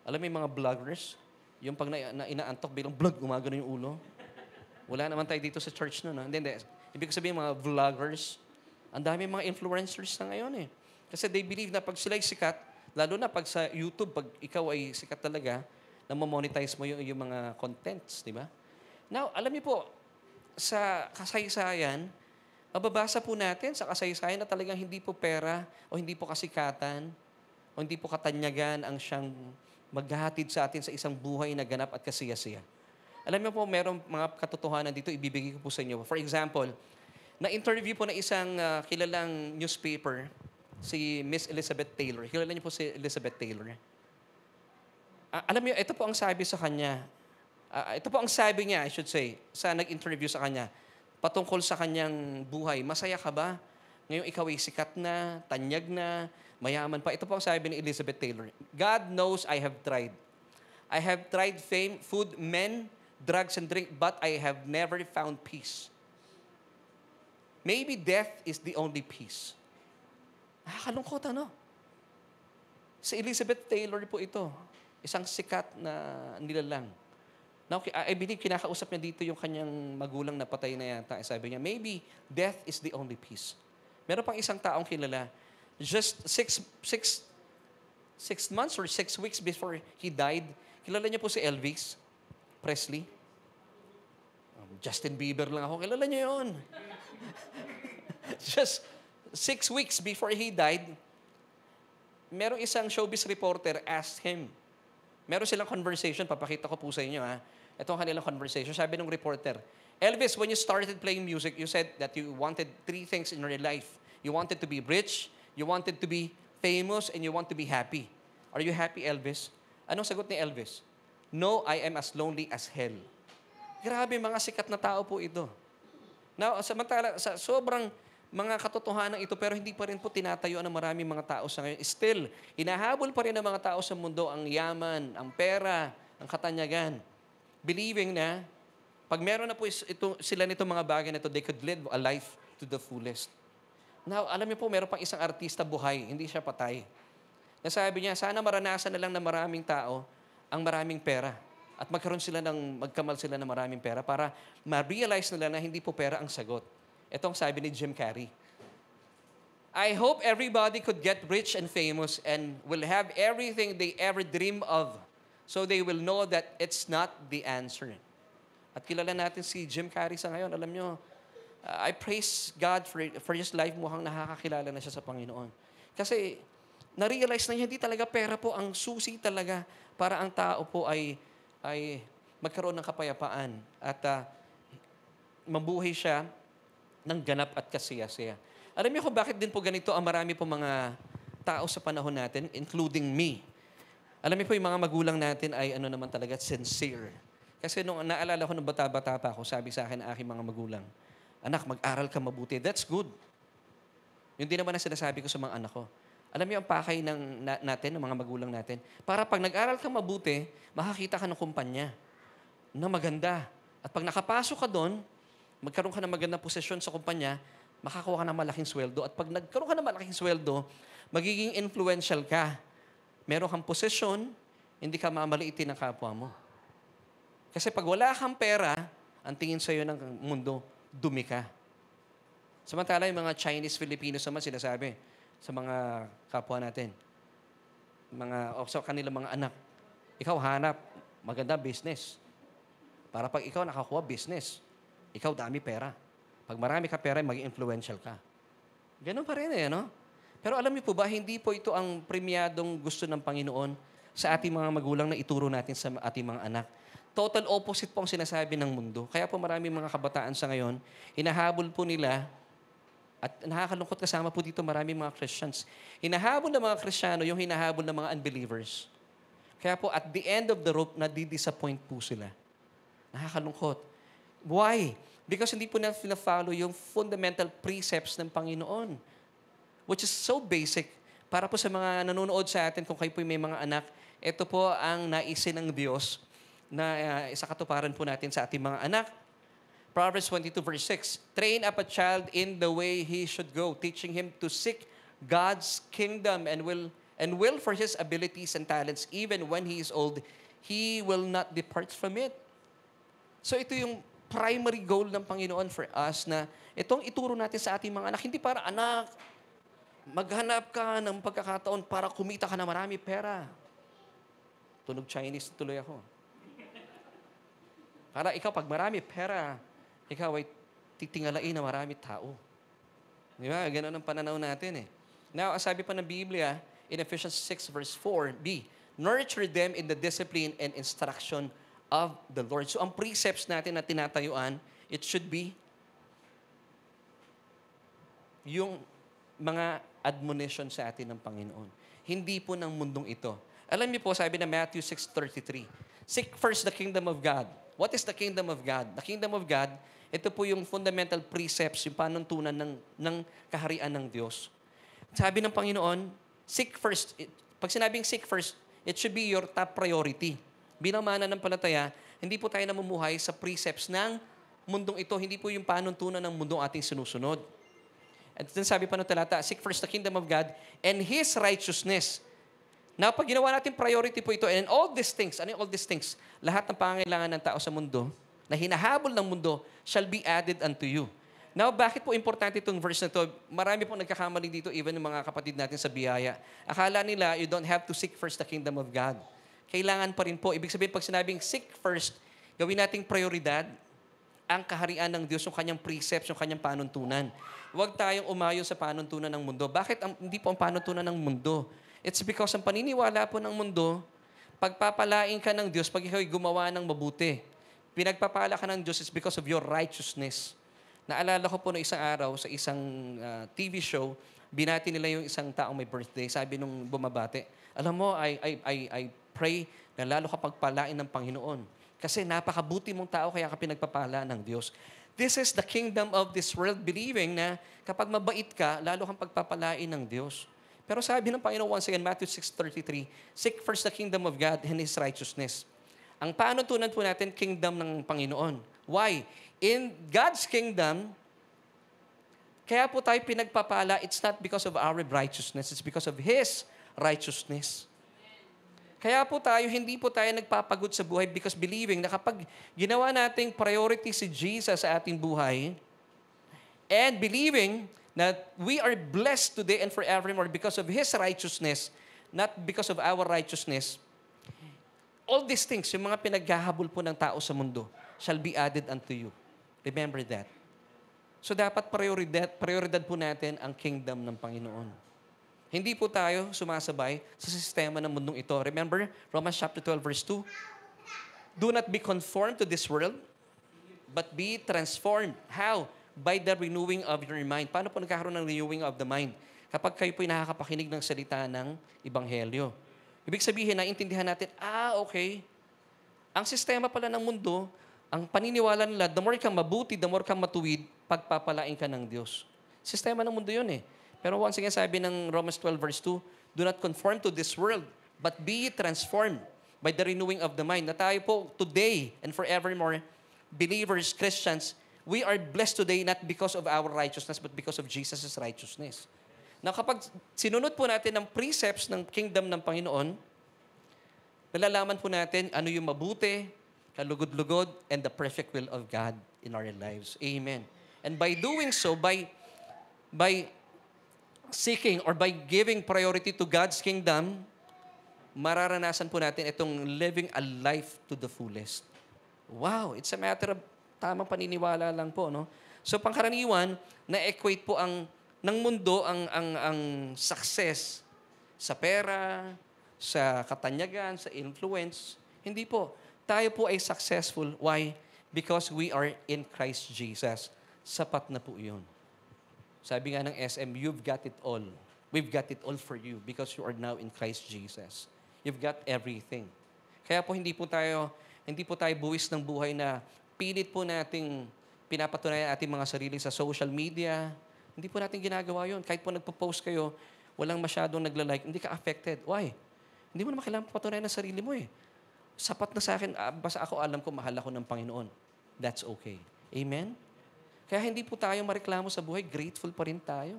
Alam mo yung mga vloggers? Yung pag inaantok, bilang vlog, gumagano yung ulo. Wala naman tayo dito sa church no. Hindi. Ibig sabihin, mga vloggers, ang dami mga influencers na ngayon eh. Kasi they believe na pag sila'y sikat, lalo na pag sa YouTube, pag ikaw ay sikat talaga, na mamonetize mo yung mga contents, di ba? Now, alam niyo po, sa kasaysayan, mababasa po natin sa kasaysayan na talagang hindi po pera o hindi po kasikatan o hindi po katanyagan ang siyang maghahatid sa atin sa isang buhay na ganap at kasiyasiya. Alam niyo po, merong mga katotohanan dito, ibibigay ko po sa inyo. For example, na-interview po na isang kilalang newspaper, si Miss Elizabeth Taylor. Kilala niyo po si Elizabeth Taylor. Alam niyo, ito po ang sabi sa kanya. Ito po ang sabi niya, I should say, sa nag-interview sa kanya, patungkol sa kanyang buhay. Masaya ka ba? Ngayon ikaw ay sikat na, tanyag na, mayaman pa. Ito po ang sabi ni Elizabeth Taylor. God knows I have tried. I have tried fame, food, men, drugs, and drink, but I have never found peace. Maybe death is the only peace. Nakakalungkot, ano? Si Elizabeth Taylor po ito. Isang sikat na nilalang. Now, I believe kinakausap niya dito yung kanyang magulang na patay na yata. Sabi niya, maybe death is the only peace. Meron pang isang taong kilala, just 6 months or 6 weeks before he died, kilala niya po si Elvis Presley. Justin Bieber lang ako, kilala niya yun. Just 6 weeks before he died, merong isang showbiz reporter asked him, meron silang conversation, papakita ko po sa inyo ha. Ito ang kanilang conversation. Sabi ng reporter, Elvis, when you started playing music, you said that you wanted 3 things in your life. You wanted to be rich, you wanted to be famous, and you want to be happy. Are you happy, Elvis? Anong sagot ni Elvis? No, I am as lonely as hell. Grabe, mga sikat na tao po ito. Now, samantala, sa sobrang mga katotohanan ito, pero hindi pa rin po tinatayo ng maraming mga tao sa ngayon. Still, hinahabol pa rin ng mga tao sa mundo ang yaman, ang pera, ang katanyagan. Believing na, pag meron na po sila nitong mga bagay na ito, they could live a life to the fullest. Now, alam niyo po, meron pang isang artista buhay, hindi siya patay. Nasabi niya, sana maranasan na lang ng maraming tao ang maraming pera. At magkaroon sila magkamal sila ng maraming pera para ma-realize nila na hindi po pera ang sagot. Ito ang sabi ni Jim Carrey. I hope everybody could get rich and famous and will have everything they ever dream of so they will know that it's not the answer. At kilala natin si Jim Carrey sa ngayon. Alam nyo, I praise God for his life. Mukhang nakakakilala na siya sa Panginoon. Kasi na-realize na niya, hindi talaga pera po ang susi talaga para ang tao po ay magkaroon ng kapayapaan at mabuhay siya ng ganap at kasiyasiya. Alam niyo kung bakit din po ganito ang marami po mga tao sa panahon natin, including me. Alam niyo po yung mga magulang natin ay ano naman talaga, sincere. Kasi nung naalala ko nung bata-bata pa ako, sabi sa akin ng aking mga magulang, anak, mag-aral ka mabuti. That's good. Yun din naman ang sinasabi ko sa mga anak ko. Alam niyo ang pakay natin, ng mga magulang natin, para pag nag-aral ka mabuti, makakita ka ng kumpanya. na maganda. At pag nakapasok ka doon, magkaroon ka ng magandang posisyon sa kumpanya, makakuha ka ng malaking sweldo. At pag nagkaroon ka ng malaking sweldo, magiging influential ka. Meron kang posisyon, hindi ka mamaliitin ng kapwa mo. Kasi pag wala kang pera, ang tingin sa'yo ng mundo, dumi ka. Samantala yung mga Chinese, Filipinos naman sinasabi sa mga kapwa natin, o sa kanilang mga anak, ikaw hanap, maganda business. Para pag ikaw nakakuha business, ikaw dami pera. Pag marami ka pera, maging influential ka. Ganun pa rin no? Pero alam niyo po ba, hindi po ito ang premiadong gusto ng Panginoon sa ating mga magulang na ituro natin sa ating mga anak. Total opposite po ang sinasabi ng mundo. Kaya po maraming mga kabataan sa ngayon, hinahabol po nila, at nakakalungkot kasama po dito maraming mga Christians. Hinahabol ng mga Kristiyano yung hinahabol ng mga unbelievers. Kaya po at the end of the rope, nadidisappoint po sila. Nakakalungkot. Why? Because hindi po na follow yung fundamental precepts ng Panginoon. Which is so basic. Para po sa mga nanonood sa atin, kung kayo po may mga anak, ito po ang naisin ng Diyos na isa katuparan po natin sa ating mga anak. Proverbs 22 verse 6, train up a child in the way he should go, teaching him to seek God's kingdom and will for his abilities and talents. Even when he is old, he will not depart from it. So ito yung primary goal ng Panginoon for us na itong ituro natin sa ating mga anak. Hindi para, anak, maghanap ka ng pagkakataon para kumita ka na marami pera. Tunog Chinese tuloy ako. Para ikaw, pag marami pera, ikaw ay titingalain na marami tao. Di ba? Ganun ang pananaw natin Now, sabi pa ng Biblia, in Ephesians 6 verse 4b, nurture them in the discipline and instruction of the Lord. So, ang precepts natin na tinatayuan, it should be yung mga admonition sa atin ng Panginoon. Hindi po ng mundong ito. Alam niyo po, sabi na Matthew 6:33, seek first the kingdom of God. What is the kingdom of God? The kingdom of God, ito po yung fundamental precepts, yung panuntunan ng kaharian ng Diyos. Sabi ng Panginoon, seek first. Pag sinabing seek first, it should be your top priority. Bilang mananampalataya, hindi po tayo namumuhay sa precepts ng mundong ito. Hindi po yung panuntunan ng mundong ating sinusunod. At sabi pa ng talata, seek first the kingdom of God and His righteousness. Now, pag ginawa natin priority po ito, and all these things, ano yung all these things? Lahat ng pangangailangan ng tao sa mundo, na hinahabol ng mundo, shall be added unto you. Now, bakit po importante itong verse na ito? Marami pong nagkakamali dito, even ng mga kapatid natin sa biyaya. Akala nila, you don't have to seek first the kingdom of God. Kailangan pa rin po. Ibig sabihin, pag sinabing seek first, gawin nating prioridad ang kaharian ng Diyos, yung kanyang precepts, yung kanyang panuntunan. Huwag tayong umayo sa panuntunan ng mundo. Bakit hindi po ang panuntunan ng mundo? It's because ang paniniwala po ng mundo, pagpapalain ka ng Diyos pag ikaw'y gumawa ng mabuti. Pinagpapala ka ng Diyos is because of your righteousness. Naalala ko po no isang araw sa isang TV show, binati nila yung isang taong may birthday. Sabi nung bumabate, alam mo, I pray na lalo ka pagpalain ng Panginoon. Kasi napakabuti mong tao kaya ka pinagpapala ng Diyos. This is the kingdom of this world, believing na kapag mabait ka, lalo kang pagpapalain ng Diyos. Pero sabi ng Panginoon once again, Matthew 6:33, seek first the kingdom of God and His righteousness. Ang panuntunan po natin, kingdom ng Panginoon. Why? In God's kingdom, kaya po tayo pinagpapala, it's not because of our righteousness, it's because of His righteousness. Kaya po tayo, hindi po tayo nagpapagod sa buhay because believing na kapag ginawa nating priority si Jesus sa ating buhay, and believing that we are blessed today and forevermore because of His righteousness, not because of our righteousness, all these things, yung mga pinaghahabol po ng tao sa mundo, shall be added unto you. Remember that. So dapat prioridad po natin ang kingdom ng Panginoon. Hindi po tayo sumasabay sa sistema ng mundong ito. Remember, Romans chapter 12 verse 2, do not be conformed to this world, but be transformed. How? By the renewing of your mind. Paano po nagkakaroon ng renewing of the mind? Kapag kayo po'y nakakapakinig ng salita ng Ebanghelyo. Ibig sabihin, naintindihan natin, okay. Ang sistema pala ng mundo, ang paniniwala nila, the more kang mabuti, the more kang matuwid, pagpapalain ka ng Diyos. Sistema ng mundo yun Pero once again, sabi ng Romans 12 verse 2, do not conform to this world, but be transformed by the renewing of the mind. Na tayo po today and forevermore, believers, Christians, we are blessed today not because of our righteousness but because of Jesus' righteousness. Na kapag sinunod po natin ang precepts ng kingdom ng Panginoon, nalalaman po natin ano yung mabuti, kalugod-lugod, and the perfect will of God in our lives. Amen. And by doing so, by seeking or by giving priority to God's kingdom, mararanasan po natin itong living a life to the fullest. Wow, it's a matter of tamang paniniwala lang po, no? So pangkaraniwan, na-equate po ng mundo ang success sa pera, sa katanyagan, sa influence. Hindi po. Tayo po ay successful. Why? Because we are in Christ Jesus. Sapat na po yun. Sabi nga ng SM, you've got it all. We've got it all for you because you are now in Christ Jesus. You've got everything. Kaya po hindi po tayo buwis ng buhay na pilit po nating pinapatunayan ating mga sarili sa social media. Hindi po natin ginagawa yun. Kahit po nagpo-post kayo, walang masyadong nagla-like, hindi ka affected. Why? Hindi mo naman kailangan patunayan ng sarili mo eh. Sapat na sa akin, basta ako alam ko, mahal ako ng Panginoon. That's okay. Amen? Kaya hindi po tayo mareklamo sa buhay, grateful pa rin tayo.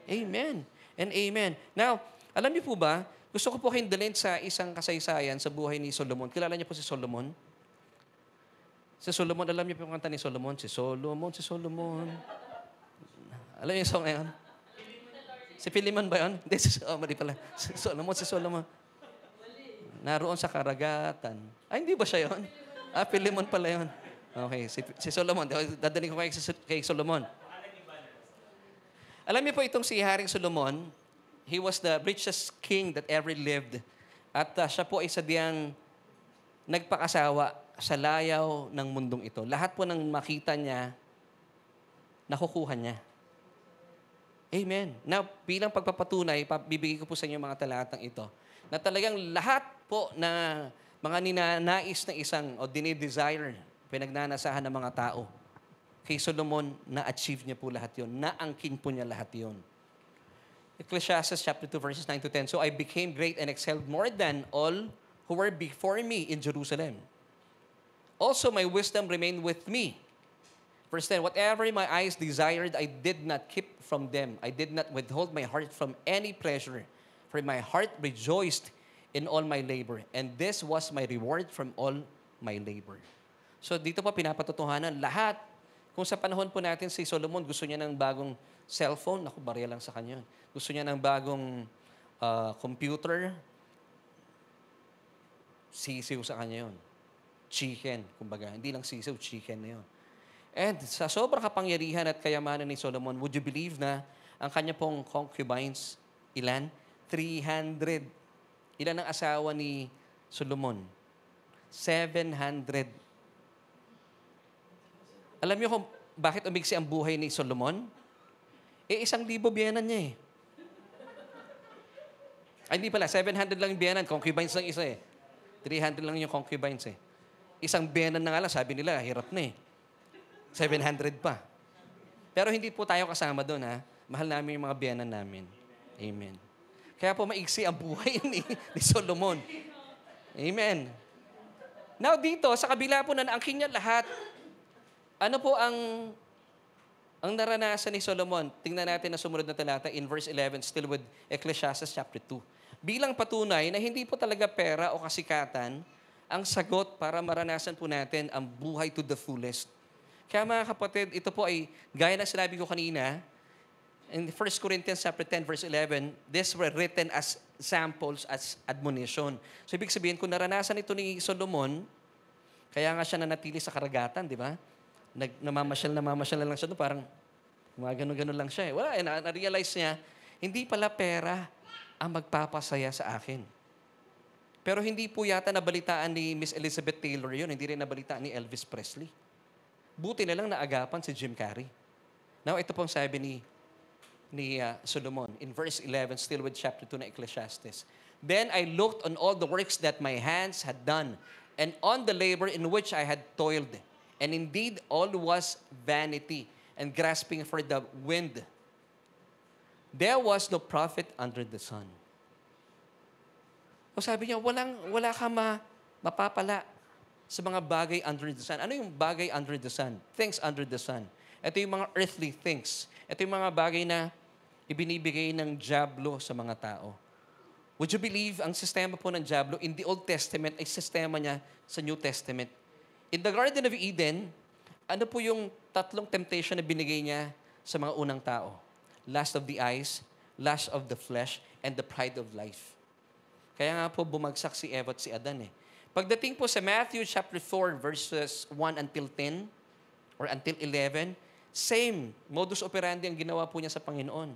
Amen. And amen. Now, alam niyo po ba, gusto ko po kayong dalhin sa isang kasaysayan sa buhay ni Solomon. Kilala niyo po si Solomon? Si Solomon, alam niyo po yung kanta ni Solomon? Si Solomon, si Solomon. Alam niyo yung song na yun? Si Philemon ba yun? Hindi, mali pala. Si Solomon, si Solomon. Naroon sa karagatan. Ay, hindi ba siya yun? Philemon pala yun. Okay, si Solomon. Dadaling ko kay Solomon. Alam niyo po itong si Haring Solomon, he was the richest king that ever lived. At siya po ay sadyang nagpakasawa sa layaw ng mundong ito. Lahat po ng makita niya, nakukuha niya. Amen. Now, bilang pagpapatunay, bibigay ko po sa inyo mga talatang ito, na talagang lahat po na mga ninanais na isang o dinidesire, pinagnanasahan ng mga tao, kay Solomon, na-achieve niya po lahat yon, naangkin po niya lahat yon. Ecclesiastes chapter 2, verses 9 to 10, so I became great and excelled more than all who were before me in Jerusalem. Also, my wisdom remained with me. Verse 10, whatever my eyes desired, I did not keep from them. I did not withhold my heart from any pleasure, for my heart rejoiced in all my labor, and this was my reward from all my labor. So dito po pinapatutuhanan lahat. Kung sa panahon po natin si Solomon, gusto niya ng bagong cellphone, naku, barya lang sa kanya. Gusto niya ng bagong computer, sisiw sa kanya yun. Chicken, kumbaga. Hindi lang sisiw, chicken na yun. And sa sobrang kapangyarihan at kayamanan ni Solomon, would you believe na ang kanya pong concubines, ilan? 300. Ilan ang asawa ni Solomon? 700. Alam niyo kung bakit umigsi ang buhay ni Solomon? 1,000 biyenan niya eh. Ay, hindi pala. 700 lang yung biyenan. Concubines lang isa eh. 300 lang yung concubines eh. 1 biyenan na nga lang, sabi nila, hirap na eh. 700 pa. Pero hindi po tayo kasama doon ha. Mahal namin yung mga biyenan namin. Amen. Kaya po maigsi ang buhay ni Solomon. Amen. Now dito, sa kabila po na naangkin niya lahat, ano po ang naranasan ni Solomon? Tingnan natin na sumunod na talata in verse 11, still with Ecclesiastes chapter 2. Bilang patunay na hindi po talaga pera o kasikatan ang sagot para maranasan po natin ang buhay to the fullest. Kaya mga kapatid, ito po ay, gaya na sinabi ko kanina, in 1 Corinthians chapter 10, verse 11, these were written as samples, as admonition. So ibig sabihin, kung naranasan ito ni Solomon, kaya nga siya nanatili sa karagatan, di ba? Namamasyal na lang siya doon, parang gumagano-gano lang siya. Wala, na-realize niya, hindi pala pera ang magpapasaya sa akin. Pero hindi po yata nabalitaan ni Miss Elizabeth Taylor yun, hindi rin nabalitaan ni Elvis Presley. Buti na lang naagapan si Jim Carrey. Now, ito pong sabi ni Solomon in verse 11, still with chapter 2 na Ecclesiastes. Then I looked on all the works that my hands had done, and on the labor in which I had toiled. And indeed, all was vanity and grasping for the wind. There was no profit under the sun. O sabi niya, wala ka Mapapala sa mga bagay under the sun. Ano yung bagay under the sun? Things under the sun. Ito yung mga earthly things. Ito yung mga bagay na ibinibigay ng dyablo sa mga tao. Would you believe ang sistema po ng dyablo in the Old Testament ay sistema niya sa New Testament? In the Garden of Eden, ano po yung tatlong temptation na binigay niya sa mga unang tao? Lust of the eyes, lust of the flesh, and the pride of life. Kaya nga po bumagsak si Eva at si Adan eh. Pagdating po sa Matthew chapter 4 verses 1 until 10 or until 11, same modus operandi ang ginawa po niya sa Panginoon.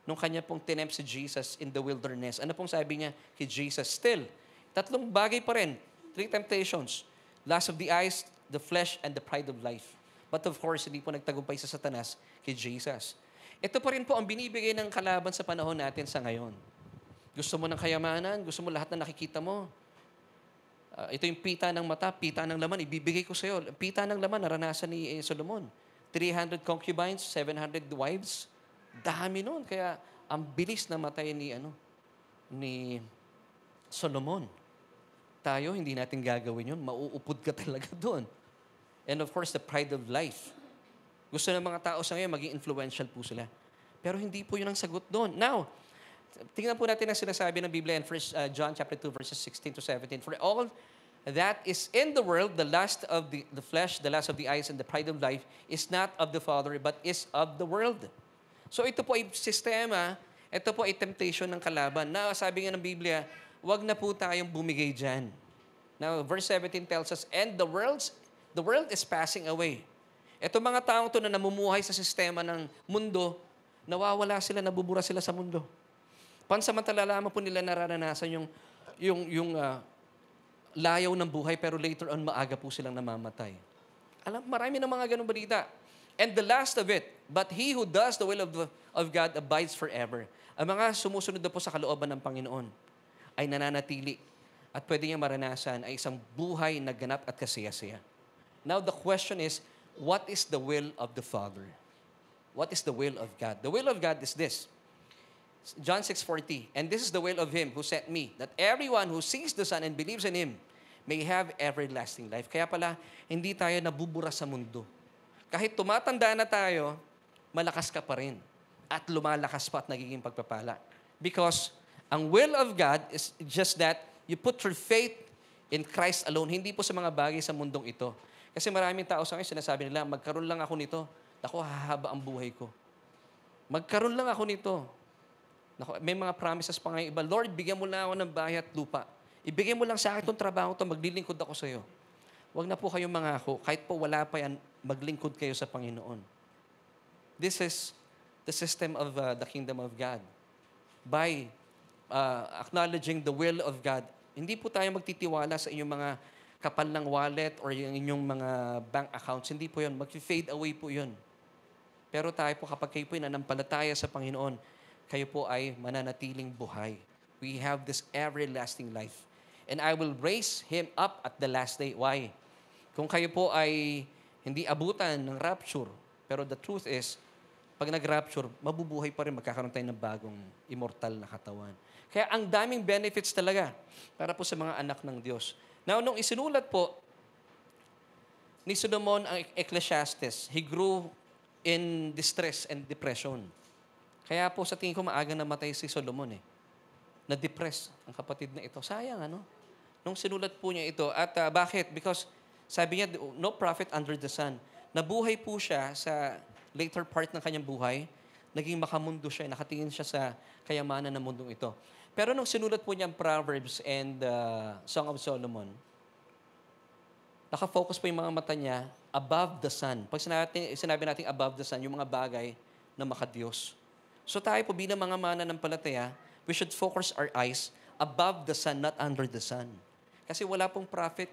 Nung kanya pong tinempt si Jesus in the wilderness. Ano pong sabi niya kay Jesus? Still, tatlong bagay pa rin. 3 temptations. Lust of the eyes, the flesh, and the pride of life. But of course, hindi po nagtagumpay sa Satanas kay Jesus. Ito pa rin po ang binibigay ng kalaban sa panahon natin sa ngayon. Gusto mo ng kayamanan, gusto mo lahat na nakikita mo. Ito yung pita ng mata, pita ng laman, ibibigay ko sa iyo. Pita ng laman, naranasan ni Solomon. 300 concubines, 700 wives. Dami nun. Kaya ang bilis na matay ni Solomon. Tayo, hindi natin gagawin yun. Mauupod ka talaga doon. And of course, the pride of life. Gusto ng mga tao sa ngayon, maging influential po sila. Pero hindi po yun ang sagot doon. Now, tingnan po natin ang sinasabi ng Biblia in 1 John chapter 2, verses 16 to 17. For all that is in the world, the lust of the flesh, the lust of the eyes, and the pride of life is not of the Father, but is of the world. So ito po ay sistema, ito po ay temptation ng kalaban. Na sabi nga ng Biblia, wag na po tayong bumigay dyan. Now, verse 17 tells us, and the world is passing away. Ito mga taong to na namumuhay sa sistema ng mundo, nawawala sila, nabubura sila sa mundo. Pansamantala lamang po nila nararanasan yung layaw ng buhay, pero later on, maaga po silang namamatay. Alam, marami ng mga ganong balita. And the last of it, but he who does the will of God abides forever. Ang mga sumusunod na po sa kalooban ng Panginoon ay nananatili at pwede niya maranasan ay isang buhay na ganap at kasaya-saya. Now the question is, what is the will of the Father? What is the will of God? The will of God is this. John 6:40, and this is the will of Him who sent me, that everyone who sees the Son and believes in Him may have everlasting life. Kaya pala, hindi tayo nabubura sa mundo. Kahit tumatanda na tayo, malakas ka pa rin. At lumalakas pa at nagiging pagpapala. Because ang will of God is just that you put your faith in Christ alone, hindi po sa mga bagay sa mundong ito. Kasi maraming tao sa akin, sinasabi nila, magkaroon lang ako nito, naku, hahaba ang buhay ko. Magkaroon lang ako nito. Naku, may mga promises pa ngayon iba, Lord, bigyan mo lang ako ng bahay at lupa. Ibigay mo lang sa akin itong trabaho ito, maglilingkod ako sa iyo. Huwag na po kayong mangako, kahit po wala pa yan, maglingkod kayo sa Panginoon. This is the system of the kingdom of God. By acknowledging the will of God, hindi po tayo magtitiwala sa inyong mga kapal ng wallet or yung inyong mga bank accounts. Hindi po yun. Mag-fade away po yun. Pero tayo po, kapag kayo po ay nanampalataya sa Panginoon, kayo po ay mananatiling buhay. We have this everlasting life. And I will raise him up at the last day. Why? Kung kayo po ay hindi abutan ng rapture, pero the truth is, pag nag-rapture, mabubuhay pa rin, magkakaroon tayo ng bagong immortal na katawan. Kaya ang daming benefits talaga para po sa mga anak ng Diyos. Now, nung isinulat po ni Solomon ang Ecclesiastes, he grew in distress and depression. Kaya po sa tingin ko maaga namatay si Solomon eh. Na-depress ang kapatid na ito. Sayang ano? Nung sinulat po niya ito. At bakit? Because sabi niya, no prophet under the sun. Nabuhay po siya sa later part ng kanyang buhay. Naging makamundo siya. Nakatingin siya sa kayamanan ng mundong ito. Pero nung sinulat po niya ang Proverbs and Song of Solomon, nakafocus po yung mga mata niya above the sun. Pag sinabi natin above the sun, yung mga bagay na makadiyos. So tayo po bilang mga mananampalataya, we should focus our eyes above the sun, not under the sun. Kasi wala pong profit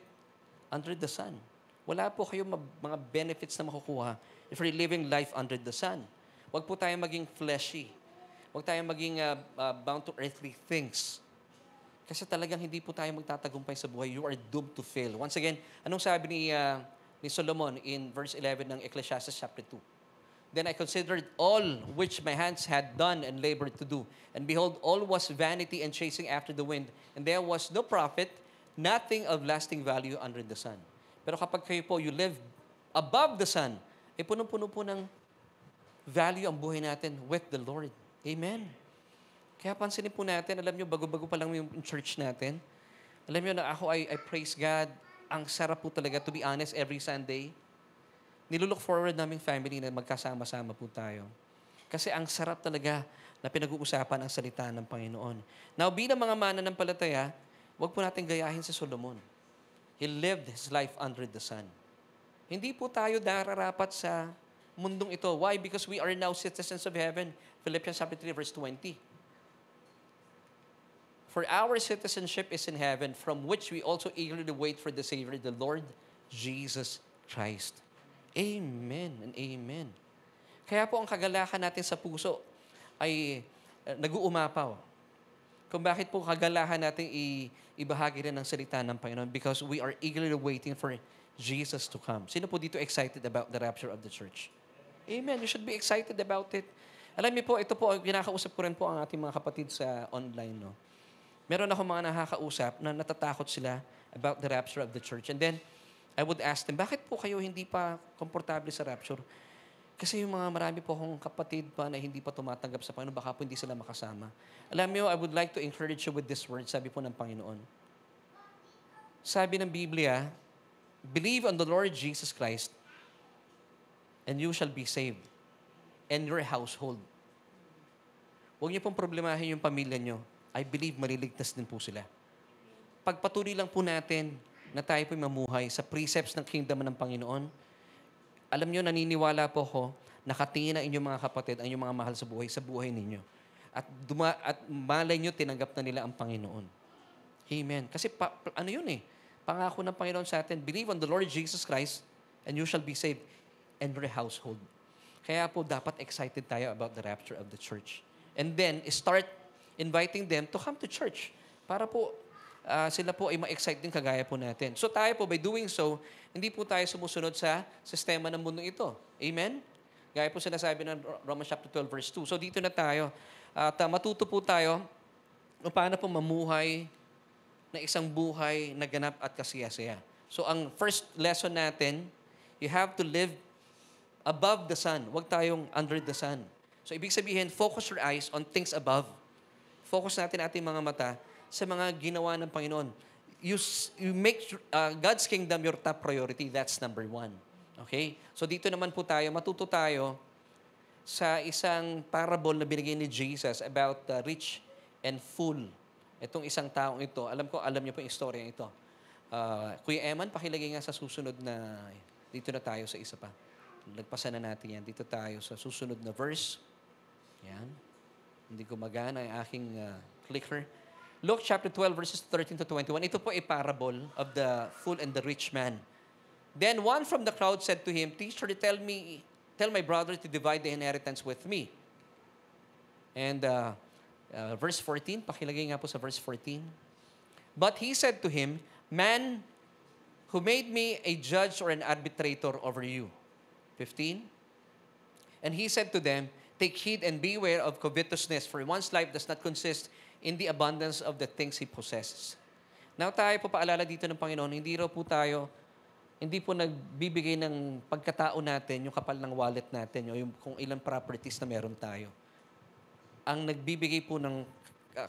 under the sun. Wala po kayong mga benefits na makukuha if you're living life under the sun. Huwag po tayong maging fleshy. Huwag tayong maging bound to earthly things. Kasi talagang hindi po tayo magtatagumpay sa buhay. You are doomed to fail. Once again, anong sabi ni Solomon in verse 11 ng Ecclesiastes chapter 2? Then I considered all which my hands had done and labored to do. And behold, all was vanity and chasing after the wind. And there was no profit, nothing of lasting value under the sun. Pero kapag kayo po, you live above the sun, punong-puno po ng value ang buhay natin with the Lord. Amen. Kaya pansinin po natin, alam nyo, bago-bago pa lang yung church natin, alam nyo na ako, I praise God. Ang sarap po talaga, to be honest, every Sunday. Nilulook forward naming family na magkasama-sama po tayo. Kasi ang sarap talaga na pinag-uusapan ang salita ng Panginoon. Now, bilang mga mananampalataya, huwag po natin gayahin si Solomon. He lived his life under the sun. Hindi po tayo dararapat sa mundong ito. Why? Because we are now citizens of heaven. Philippians chapter 3, verse 20. For our citizenship is in heaven, from which we also eagerly wait for the Savior, the Lord Jesus Christ. Amen and amen. Kaya po ang kagalakan natin sa puso ay nag-uumapaw. Kung bakit po kagalahan natin ibahagi rin ang salita ng Panginoon, because we are eagerly waiting for Jesus to come. Sino po dito excited about the rapture of the church? Amen. You should be excited about it. Alam niyo po, ito po, kinakausap ko rin po ang ating mga kapatid sa online, no? Meron ako mga nakakausap na natatakot sila about the rapture of the church. And then, I would ask them, bakit po kayo hindi pa komportable sa rapture? Kasi yung mga marami po akong kapatid pa na hindi pa tumatanggap sa Panginoon, baka po hindi sila makasama. Alam niyo, I would like to encourage you with this word, sabi po ng Panginoon. Sabi ng Biblia, believe on the Lord Jesus Christ, and you shall be saved, and your household. Huwag niyo pong problemahin yung pamilya niyo. I believe maliligtas din po sila. Pagpatuloy lang po natin na tayo po'y mamuhay sa precepts ng kingdom ng Panginoon. Alam niyo, naniniwala po ako, nakatingin na inyong mga kapatid, ang inyong mga mahal sa buhay ninyo. At malay niyo, tinanggap na nila ang Panginoon. Amen. Kasi ano yun eh, pangako ng Panginoon sa atin, believe on the Lord Jesus Christ, and you shall be saved, and your household. Kaya po, dapat excited tayo about the rapture of the church. And then, start inviting them to come to church para po sila po ay ma-excite din kagaya po natin. So tayo po, by doing so, hindi po tayo sumusunod sa sistema ng mundo ito. Amen? Gaya po sinasabi ng Romans chapter 12, verse 2. So dito na tayo. At matuto po tayo kung paano po mamuhay na isang buhay na ganap at kasiyasaya. So ang first lesson natin, you have to live above the sun. Huwag tayong under the sun. So ibig sabihin, focus your eyes on things above. Focus natin ating mga mata sa mga ginawa ng Panginoon. You make God's kingdom your top priority. That's number one. Okay? So dito naman po tayo, matuto tayo sa isang parable na binigay ni Jesus about the rich and full. Itong isang taong ito, alam niyo po yung istorya ito. Kuya Eman, pakilagay nga sa susunod na, dito na tayo sa isa pa. Nagpasa na natin yan. Dito tayo sa susunod na verse. Yan. Hindi ko magana ang aking clicker. Luke chapter 12, verses 13 to 21. Ito po ay parable of the fool and the rich man. Then one from the crowd said to him, Teacher, tell my brother to divide the inheritance with me. And verse 14, pakilagay nga po sa verse 14. But he said to him, Man, who made me a judge or an arbitrator over you? 15. And he said to them, Take heed and beware of covetousness, for one's life does not consist in the abundance of the things he possesses. Now tayo po paalala dito ng Panginoon, hindi po nagbibigay ng pagkatao natin, yung kapal ng wallet natin, yung kung ilang properties na meron tayo. Ang nagbibigay po ng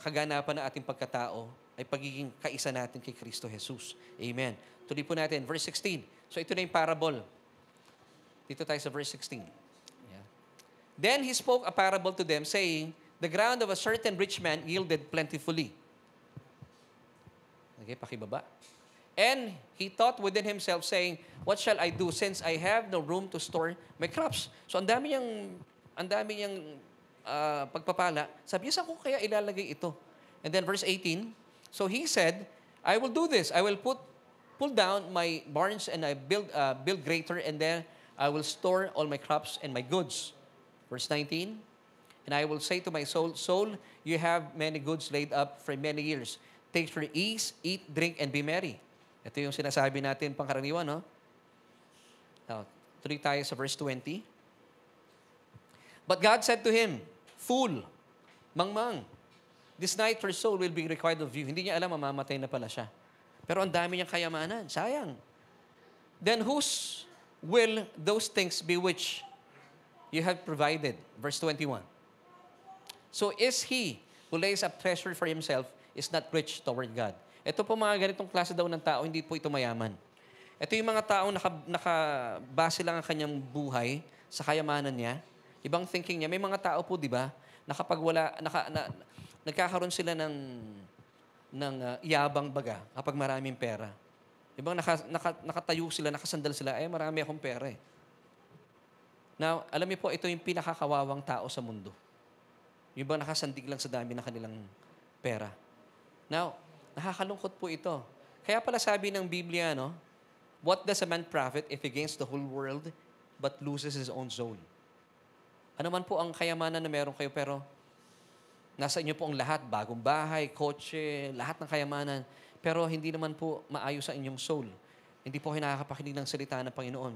kaganapan ng ating pagkatao ay pagiging kaisa natin kay Kristo Jesus. Amen. Tuloy po natin, verse 16. So ito na yung parable. Dito tayo sa verse 16. Then he spoke a parable to them, saying, The ground of a certain rich man yielded plentifully. Okay, pakibaba. And he thought within himself, saying, What shall I do, since I have no room to store my crops? So ang dami niyang pagpapala. Sabi niya, saan ko kaya ilalagay ito? And then verse 18, So he said, I will do this. I will pull down my barns and I build greater, and then I will store all my crops and my goods. Verse 19, And I will say to my soul, Soul, you have many goods laid up for many years. Take your ease, eat, drink, and be merry. Ito yung sinasabi natin pangkaraniwan, no? Now, tuloy tayo sa verse 20. But God said to him, Fool, mangmang, this night your soul will be required of you. Hindi niya alam, mamamatay na pala siya. Pero ang dami niyang kayamanan. Sayang. Then whose will those things be which you have provided? Verse 21. So is he who lays up treasure for himself is not rich toward God. Ito po mga ganitong klase daw ng tao, hindi po ito mayaman. Ito yung mga taong nakabase lang ang kanyang buhay sa kayamanan niya. Ibang thinking niya. May mga tao po, di ba, na kapag nagkakaroon sila ng yabang baga kapag maraming pera. Ibang nakatayo sila, nakasandal sila, marami akong pera eh. Now, alam niyo po, ito yung pinakakawawang tao sa mundo. Yung bang nakasandig lang sa dami ng kanilang pera. Now, nakakalungkot po ito. Kaya pala sabi ng Biblia, no, what does a man profit if he gains the whole world but loses his own soul? Ano man po ang kayamanan na meron kayo, pero nasa inyo po ang lahat, bagong bahay, kotse, lahat ng kayamanan, pero hindi naman po maayos sa inyong soul. Hindi po kayo nakakapakinig ng salita ng Panginoon.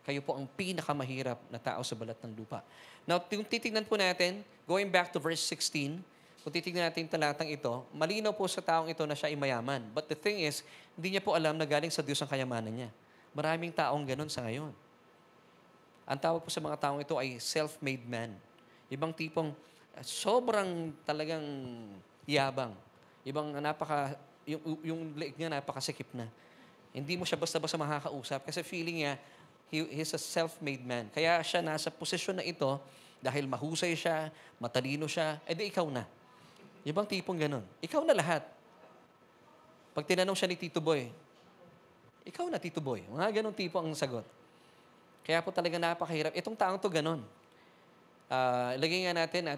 Kayo po ang pinakamahirap na tao sa balat ng lupa. Now, kung titignan po natin, going back to verse 16, kung titignan natin talatang ito, malinaw po sa taong ito na siya ay mayaman. But the thing is, hindi niya po alam na galing sa Diyos ang kayamanan niya. Maraming taong ganun sa ngayon. Ang tawag po sa mga taong ito ay self-made man. Ibang tipong sobrang talagang yabang. Ibang yung leeg niya napakasikip na. Hindi mo siya basta-basta makakausap kasi feeling niya, he's a self-made man. Kaya siya nasa posisyon na ito dahil mahusay siya, matalino siya, edi ikaw na. Ibang tipong ganun. Ikaw na lahat. Pag tinanong siya ni Tito Boy, ikaw na Tito Boy. Mga ganun tipo ang sagot. Kaya po talaga napakahirap. Itong taong to ganun. Lagay nga natin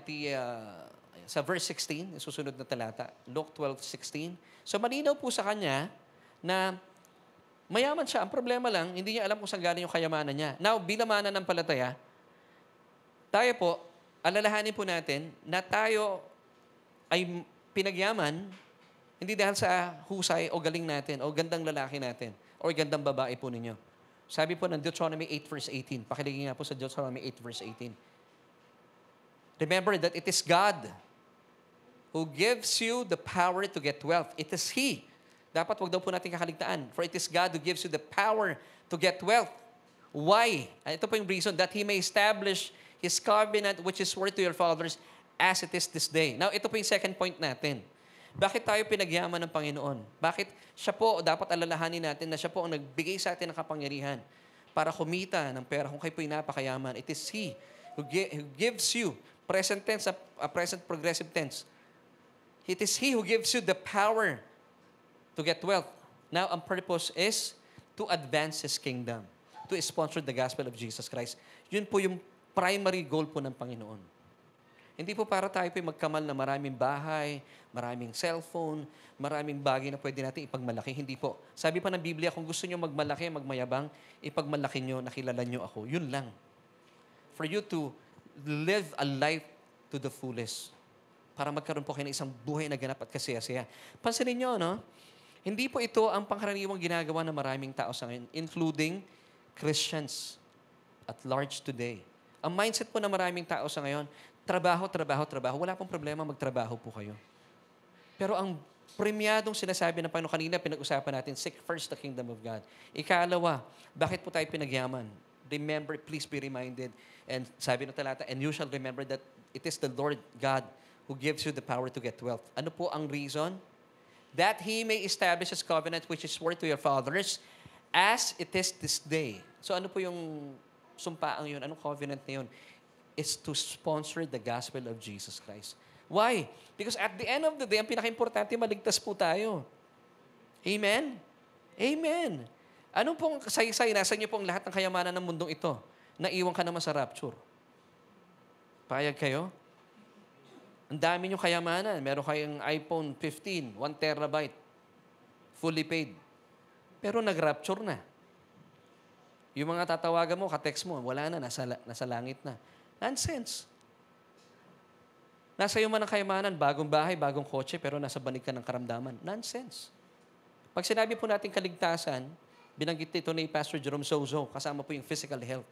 sa verse 16, susunod na talata, Luke 12:16. So malinaw po sa kanya na mayaman siya. Ang problema lang, hindi niya alam kung saan galing yung kayamanan niya. Now, bilang mananampalataya, tayo po, alalahanin po natin na tayo ay pinagyaman hindi dahil sa husay o galing natin o gandang lalaki natin o gandang babae po ninyo. Sabi po ng Deuteronomy 8 verse 18. Pakilagay nga po sa Deuteronomy 8 verse 18. Remember that it is God who gives you the power to get wealth. It is He. Dapat wag daw po natin kakaligtaan. For it is God who gives you the power to get wealth. Why? Ito po yung reason, that He may establish His covenant which is swore to your fathers as it is this day. Now, ito po yung second point natin. Bakit tayo pinagyaman ng Panginoon? Bakit siya po, dapat alalahanin natin na siya po ang nagbigay sa atin ng kapangyarihan para kumita ng pera kung kayo po yung napakayaman. It is He who gives you, present tense, present progressive tense. It is He who gives you the power to get wealth. Now, ang purpose is to advance His kingdom, to sponsor the gospel of Jesus Christ. Yun po yung primary goal po ng Panginoon. Hindi po para tayo po magkamal na maraming bahay, maraming cellphone, maraming bagay na pwede natin ipagmalaki. Hindi po. Sabi pa ng Biblia, kung gusto nyo magmalaki, magmayabang, ipagmalaki nyo, nakilala nyo ako. Yun lang. For you to live a life to the fullest. Para magkaroon po kayo ng isang buhay na ganap at kasaya-saya. Pansinin nyo, no? Hindi po ito ang pangkaraniwang ginagawa ng maraming tao sa ngayon, including Christians at large today. Ang mindset po ng maraming tao sa ngayon, trabaho, trabaho, trabaho. Wala pong problema, magtrabaho po kayo. Pero ang premiadong sinasabi ng Panginoon, kanina pinag-usapan natin, seek first the kingdom of God. Ikalawa, bakit po tayo pinagyaman? Remember, please be reminded. And sabi ng talata, and you shall remember that it is the Lord God who gives you the power to get wealth. Ano po ang reason? That He may establish His covenant which is swore to your fathers as it is this day. So ano po yung sumpaang yun? Anong covenant na yun? Is to sponsor the gospel of Jesus Christ. Why? Because at the end of the day, ang pinaka-importante, maligtas po tayo. Amen? Amen. Anong pong saysay, nasa inyo pong lahat ng kayamanan ng mundong ito, naiwan ka naman sa rapture? Payag kayo? Ang dami nyo kayamanan. Meron kayong iPhone 15, 1 terabyte, fully paid. Pero nag-rapture na. Yung mga tatawagan mo, ka-text mo, wala na, nasa langit na. Nonsense. Nasa iyo man ang kayamanan, bagong bahay, bagong kotse, pero nasa banig ka ng karamdaman. Nonsense. Pag sinabi po natin kaligtasan, binanggit ito ni Pastor Jerome Sozo, kasama po yung physical health.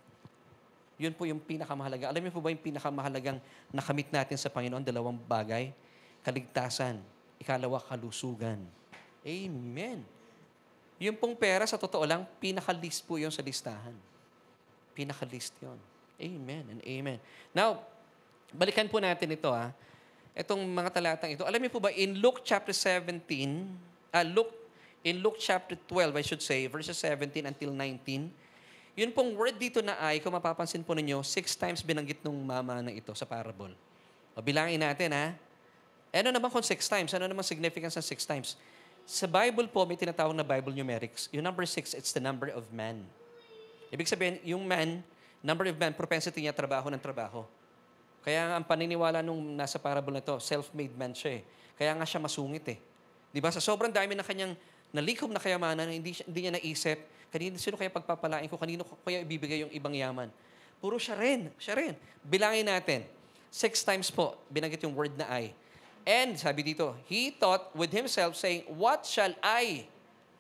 Yun po yung pinakamahalaga. Alam niyo po ba yung pinakamahalagang nakamit natin sa Panginoon? Dalawang bagay. Kaligtasan. Ikalawa, kalusugan. Amen. Yung pong pera, sa totoo lang, pinaka-list po yun sa listahan. Pinaka-list yun. Amen and amen. Now, balikan po natin ito itong mga talatang ito. Alam niyo po ba, in Luke chapter 17, in Luke chapter 12, I should say, verses 17 until 19, yun pong word dito na ay, kung mapapansin po ninyo, 6 times binanggit nung mama na ito sa parable. O bilangin natin ano naman kung 6 times? Ano naman significance ng 6 times? Sa Bible po, may tinatawag na Bible numerics. Yung number 6, it's the number of man. Ibig sabihin, yung man, number of man, propensity niya, trabaho ng trabaho. Kaya ang paniniwala nung nasa parable na ito, self-made man siya Kaya nga siya masungit Di ba? Sa sobrang dami ng kanyang nalikom na kayamanan, hindi niya naisip, sino kaya pagpapalain ko, kanino kaya ibibigay yung ibang yaman. Puro siya rin. Bilangin natin. 6 times po, binanggit yung word na I. And, sabi dito, he thought with himself, saying, what shall I,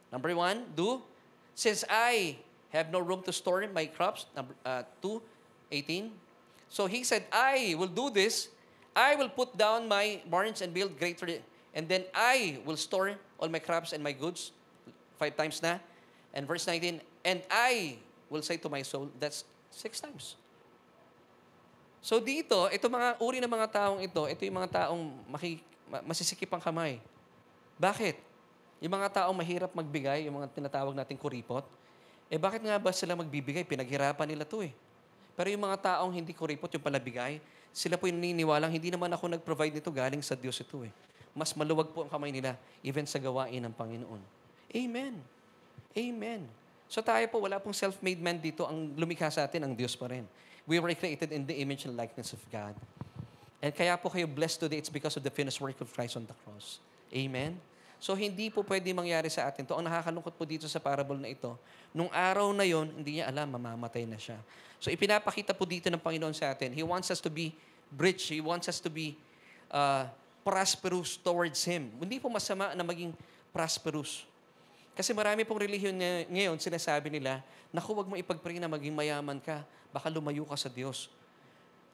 number 1, do? Since I have no room to store my crops, number 2:18. So he said, I will do this. I will put down my barns and build greater, and then I will store all my crops and my goods. 5 times na. And verse 19, and I will say to my soul, that's 6 times. So dito, ito mga uri ng mga taong ito yung mga taong masisikip ang kamay. Bakit? Yung mga taong mahirap magbigay, yung mga tinatawag nating kuripot, bakit nga ba sila magbibigay? Pinaghirapan nila to Pero yung mga taong hindi kuripot, yung palabigay, sila po yung naniniwalang, hindi naman ako nag-provide nito, galing sa Diyos ito Mas maluwag po ang kamay nila, even sa gawain ng Panginoon. Amen. Amen. So tayo po, wala pong self-made man dito. Ang lumikha sa atin, ang Diyos pa rin. We were created in the image and likeness of God. And kaya po kayo blessed today, it's because of the finished work of Christ on the cross. Amen? So hindi po pwede mangyari sa atin to. Ang nakakalungkot po dito sa parable na ito, nung araw na yon, hindi niya alam, mamamatay na siya. So ipinapakita po dito ng Panginoon sa atin, He wants us to be rich. He wants us to be prosperous towards Him. Hindi po masama na maging prosperous. Kasi marami pong relihiyon ngayon, sinasabi nila, naku, wag mo ipag-pray na maging mayaman ka. Baka lumayo ka sa Diyos.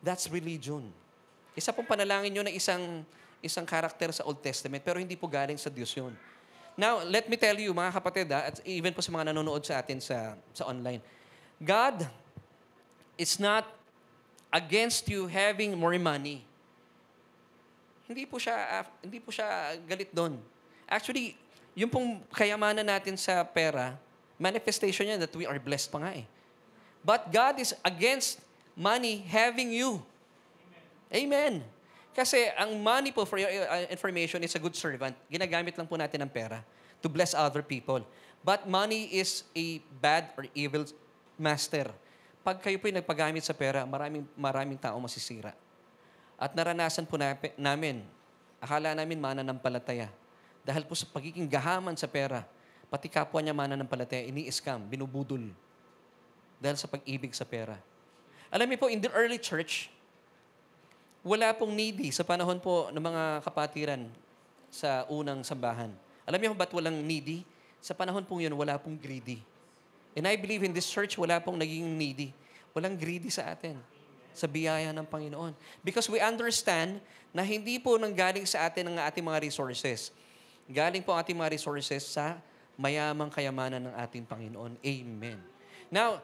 That's religion. Isa pong panalangin nyo na isang karakter sa Old Testament, pero hindi po galing sa Diyos yun. Now, let me tell you, mga kapatid, at even po sa mga nanonood sa atin sa online, God is not against you having more money. Hindi po siya galit doon. Actually, yung pong kayamanan natin sa pera, manifestation niya that we are blessed pa nga But God is against money having you. Amen. Kasi ang money po, for your information, is a good servant. Ginagamit lang po natin ang pera to bless other people. But money is a bad or evil master. Pag kayo po nagpagamit sa pera, maraming tao masisira. At naranasan po namin, akala namin mananampalataya. Dahil po sa pagiging gahaman sa pera, pati kapwa niya mananampalataya, ini-scam, binubudol. Dahil sa pag-ibig sa pera. Alam niyo po, in the early church, wala pong needy sa panahon po ng mga kapatiran sa unang sambahan. Alam niyo ba't walang needy? Sa panahon pong yun, wala pong greedy. And I believe in this church, wala pong naging needy. Walang greedy sa atin. Sa biyaya ng Panginoon. Because we understand na hindi po nanggaling sa atin ang ating mga resources. Galing po ang ating mga resources sa mayamang kayamanan ng ating Panginoon. Amen. Now,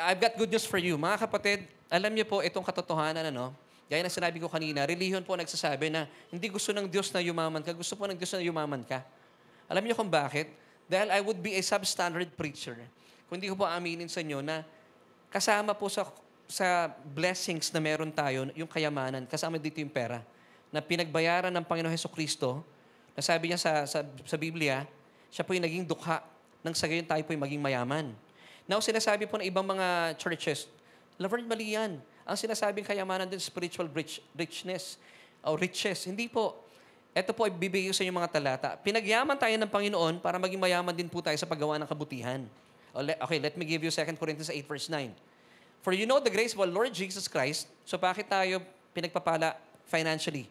I've got good news for you. Mga kapatid, alam niyo po itong katotohanan, gaya na sinabi ko kanina, relihiyon po nagsasabi na hindi gusto ng Diyos na yumaman ka, gusto po ng Diyos na yumaman ka. Alam niyo kung bakit? Dahil I would be a substandard preacher kung hindi ko po aminin sa inyo na kasama po sa blessings na meron tayo, yung kayamanan, kasama dito yung pera, na pinagbayaran ng Panginoon Hesukristo. Nasabi niya sa Biblia, siya po yung naging dukha nang sa gayon tayo po yung maging mayaman. Now, sinasabi po ng ibang mga churches, Laverne, mali yan. Ang sinasabing kayamanan din, spiritual richness o riches. Hindi po. Ito po, ibibigay ko sa inyo mga talata. Pinagyaman tayo ng Panginoon para maging mayaman din po tayo sa paggawa ng kabutihan. Okay, let me give you 2 Corinthians 8 verse 9. For you know the grace of our Lord Jesus Christ. So bakit tayo pinagpapala financially?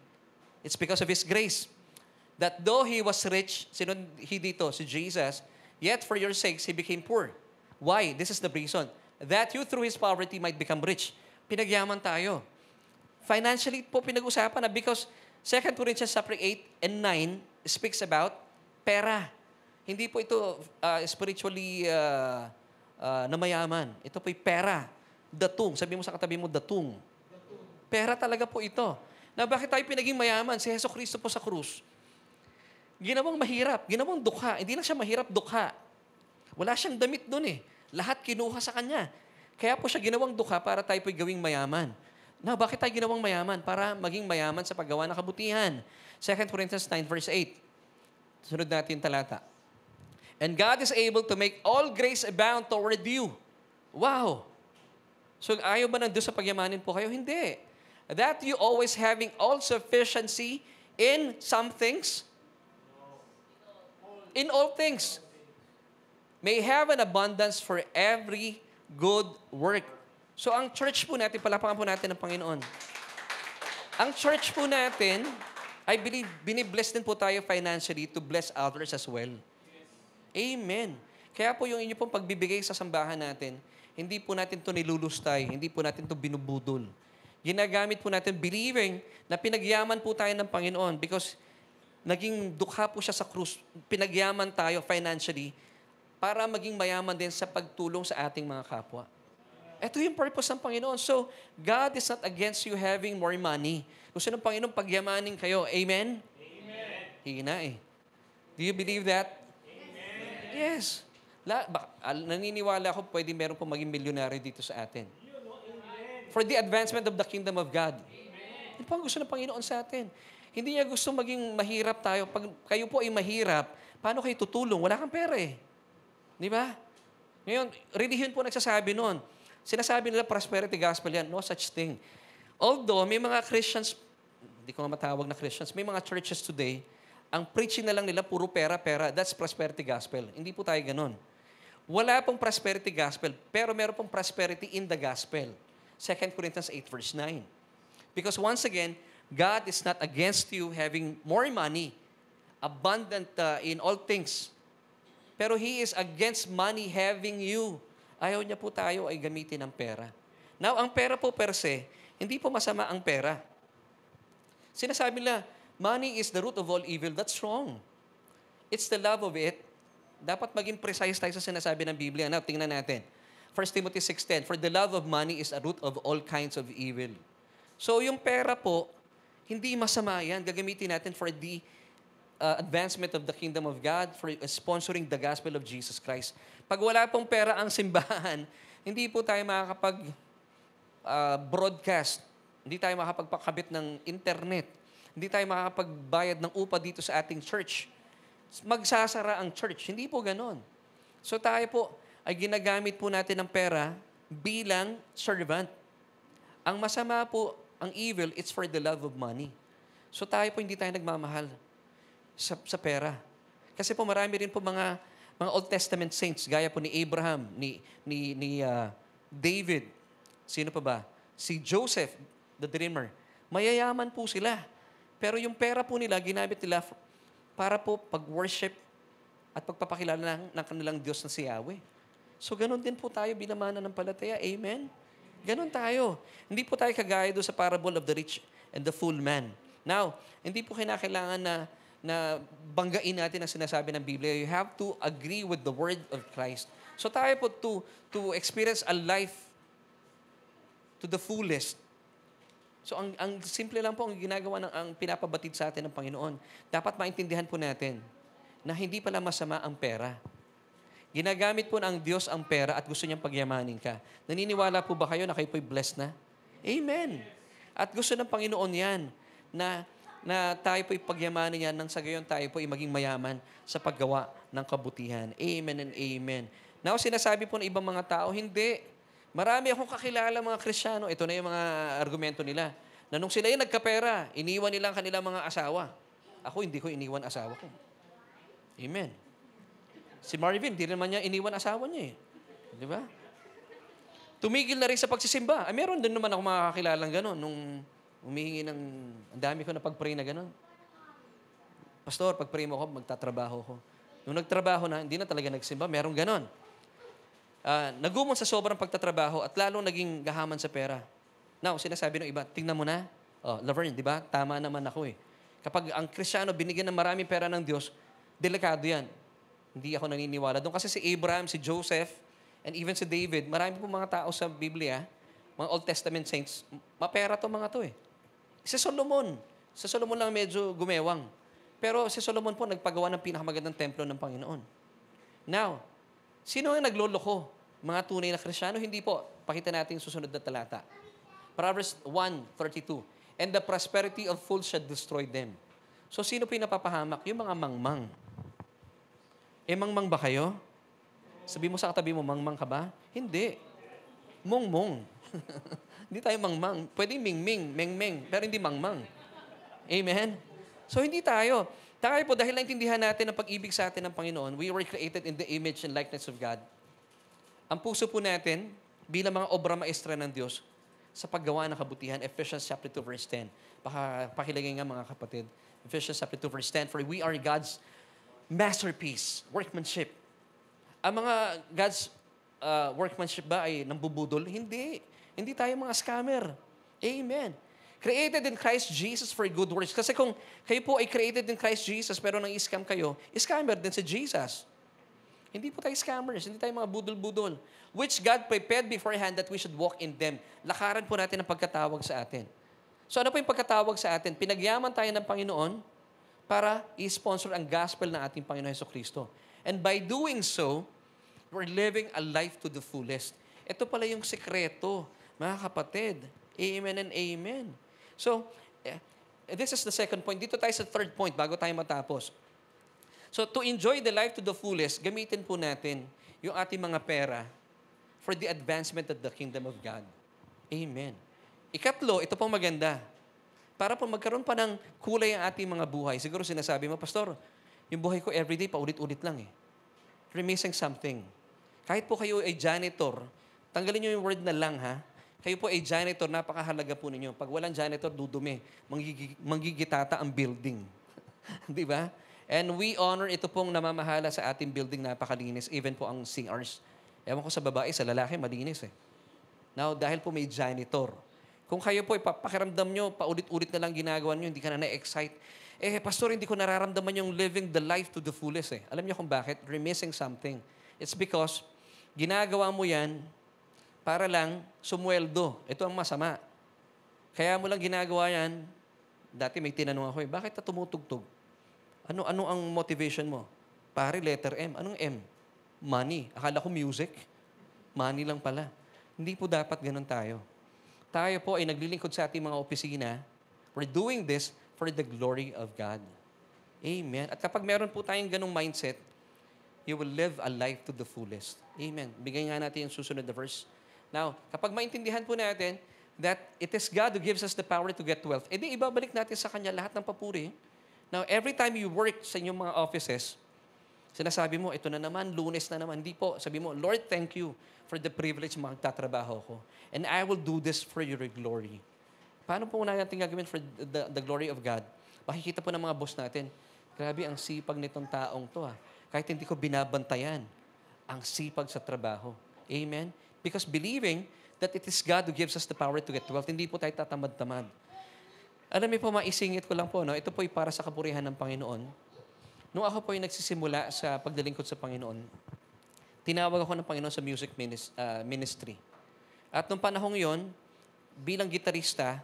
It's because of His grace. That though He was rich, sino He dito? Si Jesus. Yet for your sakes, He became poor. Why? This is the reason. That you through His poverty might become rich. Pinagyaman tayo. Financially po pinag-usapan na because 2 Corinthians 8 and 9 speaks about pera. Hindi po ito spiritually na mayaman. Ito po'y pera. Datung. Sabi mo sa katabi mo, datung. Pera talaga po ito. Na bakit tayo pinaging mayaman? Si Hesus Kristo po sa krus. Ginawang mahirap. Ginawang dukha. Hindi lang siya mahirap, dukha. Wala siyang damit doon eh. Lahat kinuha sa Kanya. Kaya po siya ginawang dukha para tayo po'y gawing mayaman. Na bakit tayo ginawang mayaman? Para maging mayaman sa paggawa ng kabutihan. 2 Corinthians 9 verse 8. Sunod natin talata. And God is able to make all grace abound toward you. Wow! So ayaw ba ng Diyos sa pagyamanin po kayo? Hindi. That you always having all sufficiency in some things. In all things. May have an abundance for every good work. So ang church po natin, palapakan po natin ng Panginoon. Ang church po natin, I believe, binibless din po tayo financially to bless others as well. Amen. Kaya po yung inyo pong pagbibigay sa sambahan natin, hindi po natin ito nilulustay, hindi po natin ito binubudol. Ginagamit po natin believing na pinagyaman po tayo ng Panginoon because naging dukha po siya sa krus. Pinagyaman tayo financially para maging mayaman din sa pagtulong sa ating mga kapwa. Ito yung purpose ng Panginoon. So, God is not against you having more money. Gusto ng Panginoon pagyamanin kayo. Amen? Amen. Hina eh. Do you believe that? Amen. Yes. Naniniwala ako pwede meron po maging milyonary dito sa atin. For the advancement of the kingdom of God. Amen. Ano po ang gusto ng Panginoon sa atin? Hindi niya gusto maging mahirap tayo. Pag kayo po ay mahirap, paano kayo tutulong? Wala kang pera eh. Di ba? Ngayon, relihiyon po nagsasabi noon. Sinasabi nila prosperity gospel yan. No such thing. Although may mga Christians, hindi ko nga matawag na Christians, may mga churches today, ang preaching na lang nila puro pera, pera. That's prosperity gospel. Hindi po tayo ganun. Wala pong prosperity gospel, pero meron pong prosperity in the gospel. 2 Corinthians 8 verse 9. Because once again, God is not against you having more money, abundant in all things. Pero He is against money having you. Ayaw niya po tayo ay gamitin ang pera. Now, ang pera po per se, hindi po masama ang pera. Sinasabi nila, money is the root of all evil. That's wrong. It's the love of it. Dapat maging precise tayo sa sinasabi ng Biblia. Now, tingnan natin. 1 Timothy 6:10, for the love of money is a root of all kinds of evil. So, yung pera po, hindi masama yan. Gagamitin natin for the advancement of the kingdom of God, for sponsoring the gospel of Jesus Christ. Pag wala pong pera ang simbahan, hindi po tayo makakapag-broadcast. Hindi tayo makakapagpakabit ng internet. Hindi tayo makakapagbayad ng upa dito sa ating church. Magsasara ang church. Hindi po ganon. So tayo po ay ginagamit po natin ang pera bilang servant. Ang masama po, ang evil, it's for the love of money. So tayo po hindi tayo nagmamahal sa pera. Kasi po marami rin po mga Old Testament saints, gaya po ni Abraham, ni David, sino pa ba? Si Joseph, the dreamer. Mayayaman po sila. Pero yung pera po nila, ginamit nila para po pag-worship at pagpapakilala ng kanilang Diyos na si Yahweh. So ganun din po tayo bilang mananampalataya. Amen? Ganun tayo. Hindi po tayo kagaya doon sa parable of the rich and the fool man. Now, hindi po kinakailangan na banggain natin ang sinasabi ng Biblia. You have to agree with the word of Christ. So tayo po to experience a life to the fullest. So ang simple lang po ang ginagawa ang pinapabatid sa atin ng Panginoon. Dapat maintindihan po natin na hindi pala masama ang pera. Ginagamit po ng Diyos ang pera at gusto niyang pagyamanin ka. Naniniwala po ba kayo na kayo po'y blessed na? Amen. At gusto ng Panginoon yan na tayo po'y pagyamanin yan nang sa gayon tayo po'y maging mayaman sa paggawa ng kabutihan. Amen and amen. Now, sinasabi po ng ibang mga tao, hindi. Marami akong kakilala mga Kristiyano. Ito na yung mga argumento nila. Na nung sila yung nagkapera, iniwan nila ang kanilang mga asawa. Ako, hindi ko iniwan asawa ko. Amen. Si Marvin, di naman niya iniwan asawa niya eh. Di ba? Tumigil na rin sa pagsisimba. Meron din naman ako mga kakilalang gano'n nung humihingi ng, ang dami ko na pag-pray na gano'n. Pastor, pag-pray mo ako, magtatrabaho ko. Nung nagtrabaho na, hindi na talaga nagsimba. Meron gano'n. Nagumon sa sobrang pagtatrabaho at lalong naging gahaman sa pera. Now, sinasabi ng iba, tingnan mo na. Laverne, di ba? Tama naman ako eh. Kapag ang Kristiyano binigyan ng maraming pera ng Diyos, delikado yan. Hindi ako naniniwala doon. Kasi si Abraham, si Joseph, and even si David, marami po mga tao sa Biblia, mga Old Testament saints, mapera to mga to eh. Si Solomon lang medyo gumewang. Pero si Solomon po nagpagawa ng pinakamagandang templo ng Panginoon. Now, sino ang nagloloko? Mga tunay na Kristiyano? Hindi po. Pakita natin yung susunod na talata. Proverbs 1:32. And the prosperity of fools shall destroy them. So, sino po yung napapahamak? Yung mga mangmang. Mangmang ba kayo? Sabi mo sa katabi mo, mangmang ka ba? Hindi. Mongmong. Hindi tayo mangmang. Pwede mingming, mengmeng, pero hindi mangmang. Amen? So, hindi tayo. Tayo po, dahil naintindihan natin ang pag-ibig sa atin ng Panginoon, we were created in the image and likeness of God. Ang puso po natin, bilang mga obra maestra ng Diyos, sa paggawa ng kabutihan, Ephesians chapter 2, verse 10. Pakilagay nga mga kapatid. Ephesians chapter 2, verse 10. For we are God's masterpiece, workmanship. Ang mga God's workmanship ba ay nambubudol? Hindi. Hindi tayo mga scammer. Amen. Created in Christ Jesus for good works. Kasi kung kayo po ay created in Christ Jesus pero nang i-scam kayo, scammer din si Jesus. Hindi po tayo scammers, hindi tayo mga budol-budol. Which God prepared beforehand that we should walk in them. Lakaran po natin ang pagkatawag sa atin. So ano po yung pagkatawag sa atin? Pinagyaman tayo ng Panginoon para i-sponsor ang gospel ng ating Panginoon Jesucristo. And by doing so, we're living a life to the fullest. Ito pala yung sekreto, mga kapatid. Amen and amen. So, this is the second point. Dito tayo sa third point bago tayo matapos. So, to enjoy the life to the fullest, gamitin po natin yung ating mga pera for the advancement of the kingdom of God. Amen. Ikatlo, ito pong maganda. Para po magkaroon pa ng kulay ang ating mga buhay. Siguro sinasabi mo, Pastor, yung buhay ko everyday, paulit-ulit lang eh. You're missing something. Kahit po kayo ay janitor, tanggalin nyo yung word na lang ha. Kayo po ay janitor, napakahalaga po ninyo. Pag walang janitor, dudumi. Manggigitata ang building. Di ba? And we honor ito pong namamahala sa ating building, napakalinis. Even po ang CRs. Ewan ko sa babae, sa lalaki, malinis eh. Now, dahil po may janitor. Kung kayo po, pakiramdam nyo, paulit-ulit na lang ginagawa nyo, hindi ka na na-excite. Pastor, hindi ko nararamdaman yung living the life to the fullest eh. Alam niyo kung bakit? You're missing something. It's because ginagawa mo yan para lang sumweldo. Ito ang masama. Kaya mo lang ginagawa yan. Dati may tinanong ako bakit na tumutugtog? Ano ang motivation mo? Pare, letter M. Anong M? Money. Akala ko music. Money lang pala. Hindi po dapat ganun tayo. Tayo po ay naglilingkod sa ating mga opisina. We're doing this for the glory of God. Amen. At kapag meron po tayong ganung mindset, you will live a life to the fullest. Amen. Bigay nga natin yung susunod na verse. Now, kapag maintindihan po natin that it is God who gives us the power to get wealth, edi ibabalik natin sa Kanya lahat ng papuri. Now, every time you work sa inyong mga offices, sinasabi mo, ito na naman, Lunes na naman. Hindi po. Sabi mo, Lord, thank you for the privilege magtatrabaho ko. And I will do this for your glory. Paano po natin gagawin for the glory of God? Makikita po ng mga boss natin, grabe, ang sipag nitong taong to. Kahit hindi ko binabantayan, ang sipag sa trabaho. Amen? Because believing that it is God who gives us the power to get wealth, hindi po tayo tatamad-tamad. Alam niyo po, maisingit ko lang po, no? Ito po ay para sa kapurihan ng Panginoon. Nung ako po ay nagsisimula sa pagdalingkod sa Panginoon, tinawag ako ng Panginoon sa music ministry. At nung panahong yon, bilang gitarista,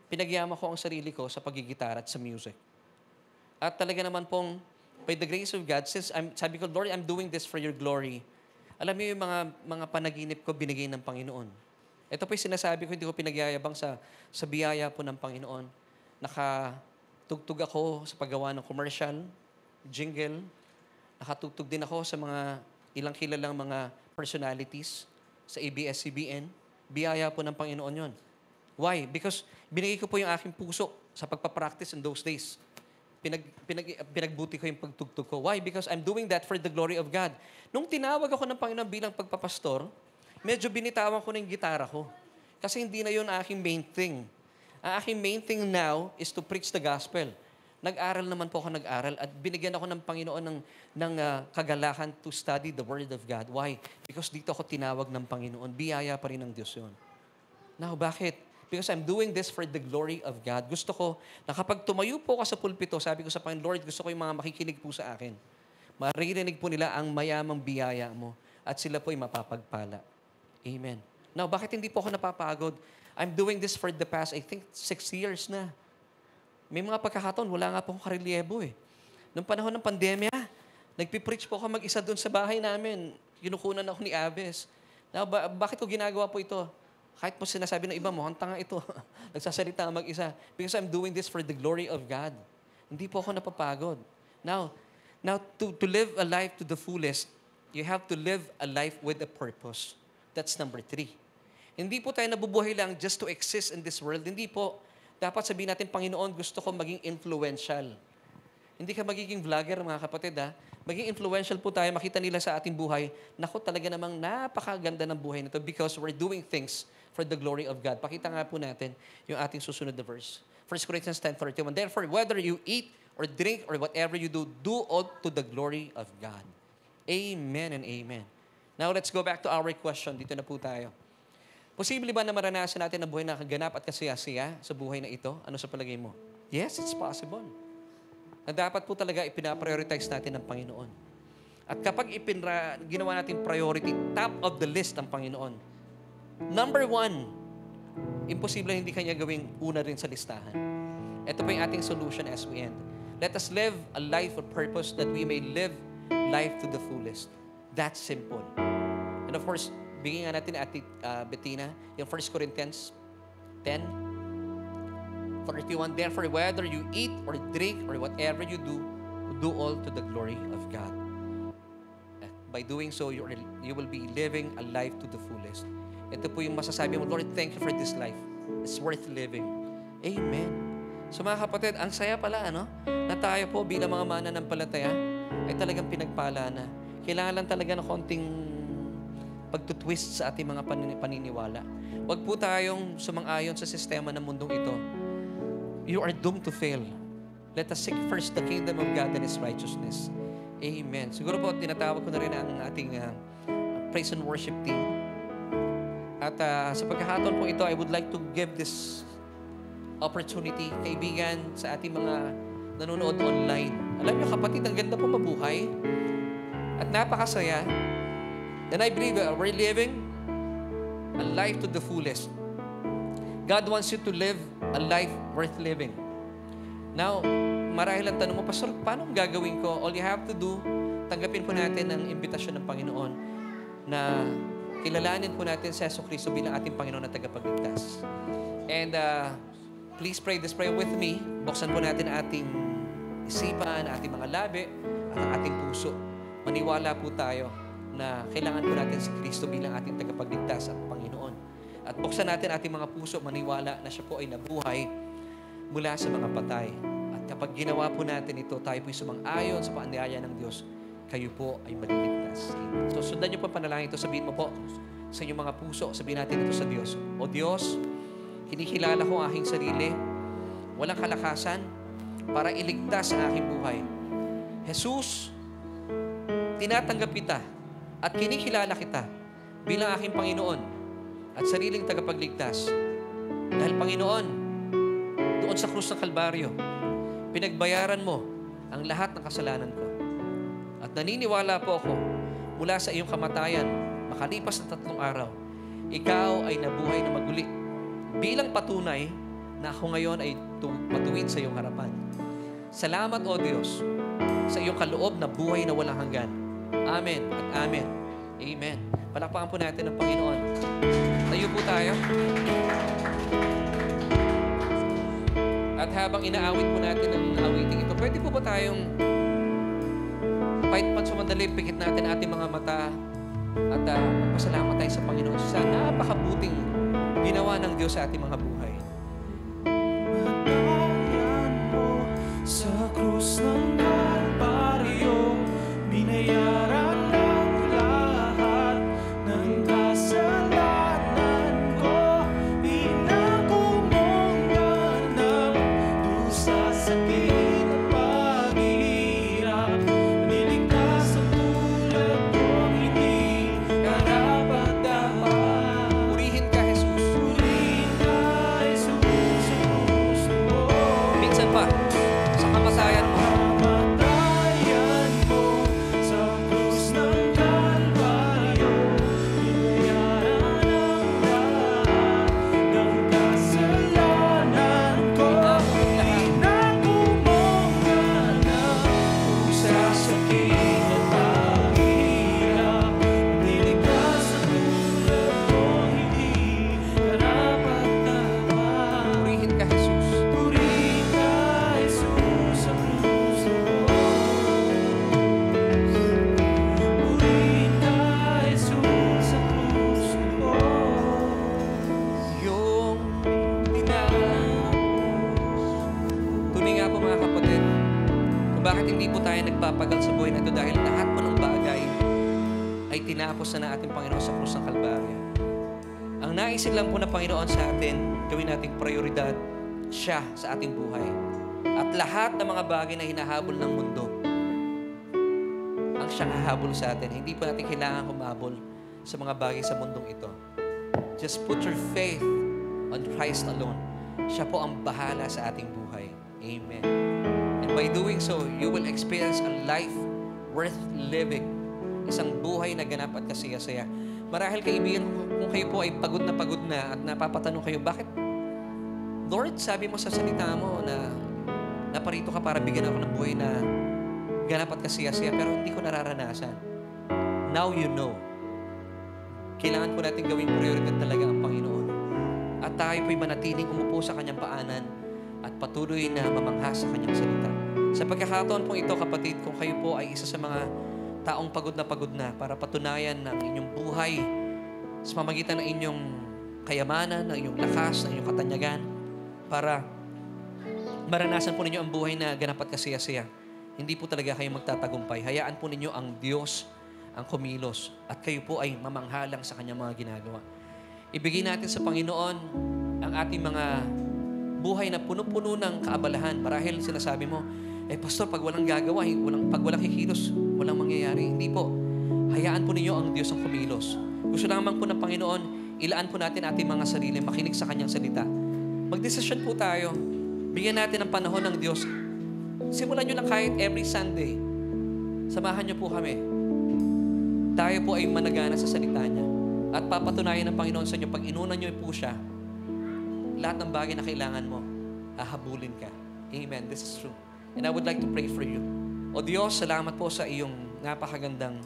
pinagyama ko ang sarili ko sa paggigitara at sa music. At talaga naman pong, by the grace of God, since sabi ko, Lord, I'm doing this for your glory. Alam niyo yung mga panaginip ko binigay ng Panginoon. Ito po yung sinasabi ko, hindi ko pinagyayabang sa biyaya po ng Panginoon. Nakatugtog ako sa paggawa ng commercial, jingle. Nakatugtog din ako sa mga ilang kilalang mga personalities sa ABS-CBN. Biyaya po ng Panginoon yon. Why? Because binigay ko po yung aking puso sa pagpapractice in those days. Pinagbuti ko yung pagtugtog ko. Why? Because I'm doing that for the glory of God. Nung tinawag ako ng Panginoon bilang pagpapastor, medyo binitawan ko na yung gitara ko. Kasi hindi na yun aking main thing. Ang aking main thing now is to preach the gospel. Nag-aral naman po ako at binigyan ako ng Panginoon ng kagalakan to study the Word of God. Why? Because dito ako tinawag ng Panginoon. Biyaya pa rin ng Diyos yun. Now, bakit? Because I'm doing this for the glory of God. Gusto ko, na kapag tumayo po ako sa pulpito, sabi ko sa Panginoon, Lord, gusto ko yung mga makikinig po sa akin. Maririnig po nila ang mayamang biyaya mo at sila po ay mapapagpala. Amen. Now, bakit hindi po ako napapagod? I'm doing this for the past, I think, 6 years na. May mga pagkakataon, wala nga po akong karelyebo eh. Noong panahon ng pandemya, nagpipreach po ako mag-isa doon sa bahay namin. Kinukunan ako ni Aves. Now, bakit ko ginagawa po ito? Kahit po sinasabi ng iba mo, ang tanga ito. Nagsasalita mag-isa. Because I'm doing this for the glory of God. Hindi po ako napapagod. Now to live a life to the fullest, you have to live a life with a purpose. That's number 3. Hindi po tayo nabubuhay lang just to exist in this world. Hindi po. Dapat sabihin natin, Panginoon, gusto ko maging influential. Hindi ka magiging vlogger, mga kapatid, ha? Maging influential po tayo, makita nila sa ating buhay, naku, talaga namang napakaganda ng buhay nito because we're doing things for the glory of God. Pakita nga po natin yung ating susunod na verse. 1 Corinthians 10:31. Therefore, whether you eat or drink or whatever you do, do all to the glory of God. Amen and amen. Now, let's go back to our question. Dito na po tayo. Posible ba na maranasan natin ang buhay na kaganap at kasaya-siya sa buhay na ito? Ano sa palagay mo? Yes, it's possible. Na dapat po talaga ipinaprioritize natin ng Panginoon. At kapag ginawa natin priority, top of the list ng Panginoon, number 1, imposible hindi kanya gawing una rin sa listahan. Ito pa yung ating solution as we end. Let us live a life of purpose that we may live life to the fullest. That's simple. And of course, bigyan nga natin Ate Bettina, yung 1 Corinthians 10:31. Therefore, whether you eat or drink or whatever you do all to the glory of God. By doing so, you will be living a life to the fullest. Ito po yung masasabi mo, Lord, thank you for this life. It's worth living. Amen. So mga kapatid, ang saya pala, na tayo po bilang mga mananampalataya ay talagang pinagpala na. Kailangan lang talaga ng konting pagtutwist sa ating mga paniniwala. Huwag po tayong sumang-ayon sa sistema ng mundong ito. You are doomed to fail. Let us seek first the kingdom of God and His righteousness. Amen. Siguro po, tinatawag ko na rin ang ating praise and worship team. At sa pagkakataon po ito, I would like to give this opportunity, kaibigan, sa ating mga nanonood online. Alam niyo kapatid, ang ganda po mabuhay. At napakasaya. And I believe we're living a life to the fullest. God wants you to live a life worth living. Now, marahil ang tanong mo, Pastor, paano gagawin ko? All you have to do, tanggapin po natin ang imbitasyon ng Panginoon na kilalanin po natin si Jesucristo bilang ating Panginoon at tagapagligtas. And please pray this prayer with me. Buksan po natin ating isipan, ating mga labi, at ang ating puso. Maniwala po tayo na kailangan po natin si Kristo bilang ating tagapagligtas at Panginoon. At buksan natin ating mga puso, maniwala na siya po ay nabuhay mula sa mga patay. At kapag ginawa po natin ito, tayo po ay sumang-ayon sa paanyaya ng Diyos, kayo po ay maliligtas. So sundan niyo po panalangin ito, sabihin mo po sa inyong mga puso, sabihin natin ito sa Diyos. O Diyos, kinikilala ko ang aking sarili, walang kalakasan para iligtas ang aking buhay. Jesus, tinatanggap kita at kinikilala kita bilang aking Panginoon at sariling tagapagligtas. Dahil Panginoon, doon sa krus ng Kalbaryo, pinagbayaran mo ang lahat ng kasalanan ko. At naniniwala po ako mula sa iyong kamatayan, makalipas na 3 araw, ikaw ay nabuhay na maguli bilang patunay na ako ngayon ay matuwid sa iyong harapan. Salamat, O Diyos, sa iyong kaloob na buhay na walang hanggan. Amen at amen. Amen. Palakpakan po natin ang Panginoon. Tayo po tayo. At habang inaawit po natin ang awiting ito, pwede po ba tayong kahit pansumandali, pikit natin ating mga mata at magpasalamat tayo sa Panginoon sa napakabuting ginawa ng Diyos sa ating mga buhay. Natayan mo sa krus ng Kalbaryo, binayaran ang lahat ng kasalanan ko. Inako mong ganap dusa sa sakit at paghihirap. Niligtas ang tulad kong hindi karapat-dapat. Purihin ka, Jesus. Purihin ka, sa buhay na ito dahil lahat po ng bagay ay tinapos na ng ating Panginoon sa krus ng Kalbaryo. Ang naisin lang po ng Panginoon sa atin, gawin nating prioridad siya sa ating buhay. At lahat ng mga bagay na hinahabol ng mundo, ang siyang hahabol sa atin. Hindi po natin kailangan humabol sa mga bagay sa mundong ito. Just put your faith on Christ alone. Siya po ang bahala sa ating buhay. Amen. And by doing so, you will experience a life worth living. Isang buhay na ganap at kasaya-saya. Marahil kaibigan, kung kayo po ay pagod na at napapatanong kayo, bakit? Lord, sabi mo sa salita mo na naparito ka para bigyan ako ng buhay na ganap at kasaya-saya, pero hindi ko nararanasan. Now you know. Kailangan po natin gawing prioridad talaga ang Panginoon. At tayo po'y manatiling umupo sa kanyang paanan at patuloy na mamangha sa kanyang salita. Sa pagkakataon po ito, kapatid, kung kayo po ay isa sa mga taong pagod na para patunayan ng inyong buhay sa pamamagitan ng inyong kayamanan, ng inyong lakas, ng inyong katanyagan, para maranasan po ninyo ang buhay na ganap at kasaya-saya. Hindi po talaga kayo magtatagumpay. Hayaan po ninyo ang Diyos ang kumilos at kayo po ay mamanghalang sa kanyang mga ginagawa. Ibigay natin sa Panginoon ang ating mga buhay na puno-puno ng kaabalahan. Marahil sinasabi mo, Pastor, pag walang gagawa, pag walang kikilos, walang mangyayari. Hindi po. Hayaan po ninyo ang Diyos ang kumilos. Gusto lamang po ng Panginoon, ilaan po natin ating mga sarili, makinig sa kanyang salita. Magdesisyon po tayo. Bigyan natin ng panahon ng Diyos. Simulan nyo lang kahit every Sunday. Samahan nyo po kami. Tayo po ay managana sa salita niya. At papatunayan ng Panginoon sa inyo, pag inunan nyo po siya, lahat ng bagay na kailangan mo, hahabulin ka. Amen. This is true. And I would like to pray for you. O Diyos, salamat po sa iyong napakagandang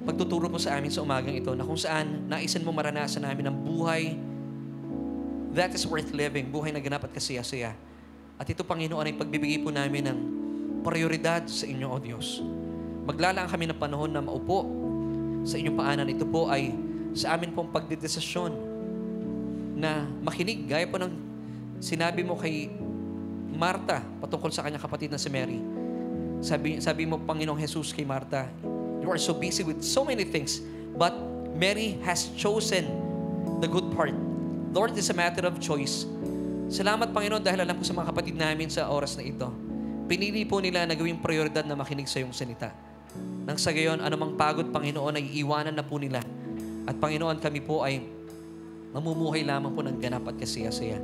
pagtuturo po sa amin sa umagang ito na kung saan naisan mo maranasan namin ang buhay that is worth living, buhay na ganap at kasaya-saya. At ito, Panginoon, ay pagbibigay po namin ng prioridad sa inyo, O Diyos. Maglalaan kami ng panahon na maupo sa inyong paanan. Ito po ay sa amin pong pagdedesisyon na makinig. Gaya po ng sinabi mo kay Marta patungkol sa kanyang kapatid na si Mary. Sabi mo, Panginoong Jesus, kay Marta, you are so busy with so many things, but Mary has chosen the good part. Lord, it's a matter of choice. Salamat, Panginoon, dahil alam ko sa mga kapatid namin sa oras na ito. Pinili po nila na gawing prioridad na makinig sa iyong salita. Nang sa gayon, anumang pagod, Panginoon, ay iiwanan na po nila. At Panginoon, kami po ay mamumuhay lamang po ng ganap at kasaya-saya.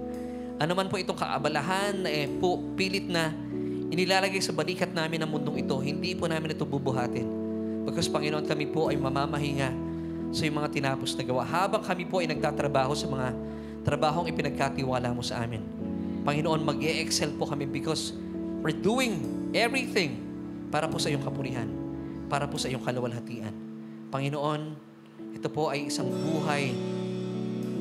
Ano man po itong kaabalahan na po pilit na inilalagay sa balikat namin ng mundong ito, hindi po namin ito bubuhatin. Because, Panginoon, kami po ay mamamahinga sa iyong mga tinapos na gawa. Habang kami po ay nagtatrabaho sa mga trabahong ipinagkatiwala mo sa amin. Panginoon, mag-e-excel po kami because we're doing everything para po sa iyong kapurihan, para po sa iyong kaluwalhatian. Panginoon, ito po ay isang buhay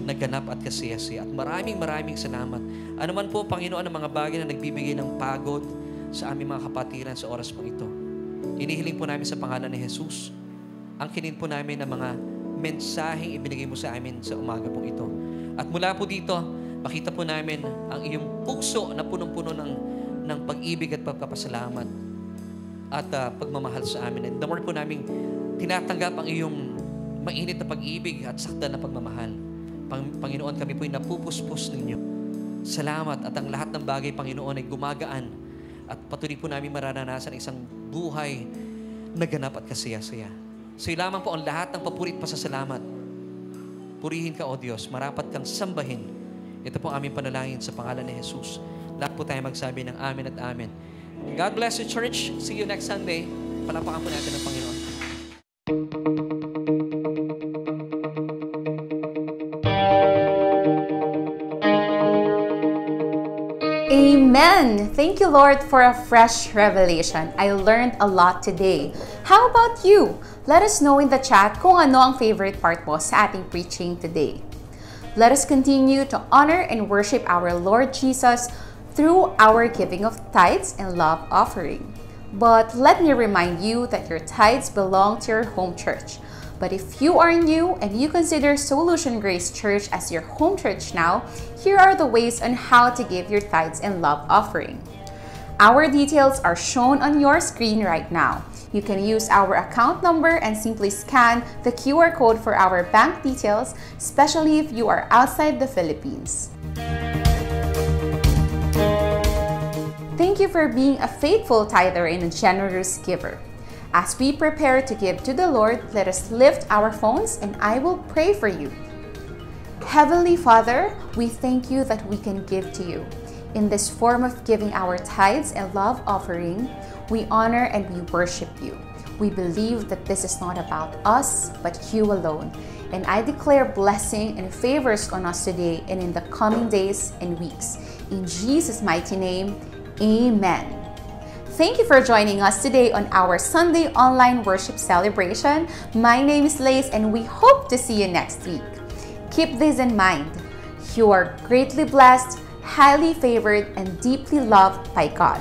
na ganap at kasaya-saya. At maraming salamat. Ano man po, Panginoon, ang mga bagay na nagbibigay ng pagod sa aming mga kapatiran sa oras po ito. Inihiling po namin sa pangalan ni Jesus. Ang kinin po namin ng mga mensaheng ibinigay mo sa amin sa umaga po ito. At mula po dito, makita po namin ang iyong puso na punong-puno ng pag-ibig at pagpapasalamat at pagmamahal sa amin. And the more po namin tinatanggap ang iyong mainit na pag-ibig at sakdal na pagmamahal. Panginoon, kami po'y napupuspos ninyo. Salamat at ang lahat ng bagay, Panginoon, ay gumagaan at patuloy po namin mararanasan isang buhay na ganap at kasaya-saya. So lamang po ang lahat ng papuri at pasasalamat. Purihin ka, O Diyos. Marapat kang sambahin. Ito po ang aming panalangin sa pangalan ni Jesus. Lahat po tayo magsabi ng amen at amen. God bless you, church. See you next Sunday. Palapakan po natin ang Panginoon. Amen! Thank you, Lord, for a fresh revelation. I learned a lot today. How about you? Let us know in the chat kung ano ang favorite part mo sa ating preaching today. Let us continue to honor and worship our Lord Jesus through our giving of tithes and love offering. But let me remind you that your tithes belong to your home church. But if you are new and you consider Solution Grace Church as your home church now, here are the ways on how to give your tithes and love offering. Our details are shown on your screen right now. You can use our account number and simply scan the QR code for our bank details, especially if you are outside the Philippines. Thank you for being a faithful tither and a generous giver. As we prepare to give to the Lord, let us lift our phones and I will pray for you. Heavenly Father, we thank you that we can give to you. In this form of giving our tithes and love offering, we honor and we worship you. We believe that this is not about us, but you alone. And I declare blessing and favors on us today and in the coming days and weeks. In Jesus' mighty name, amen. Thank you for joining us today on our Sunday online worship celebration. My name is Lace and we hope to see you next week. Keep this in mind. You are greatly blessed, highly favored, and deeply loved by God.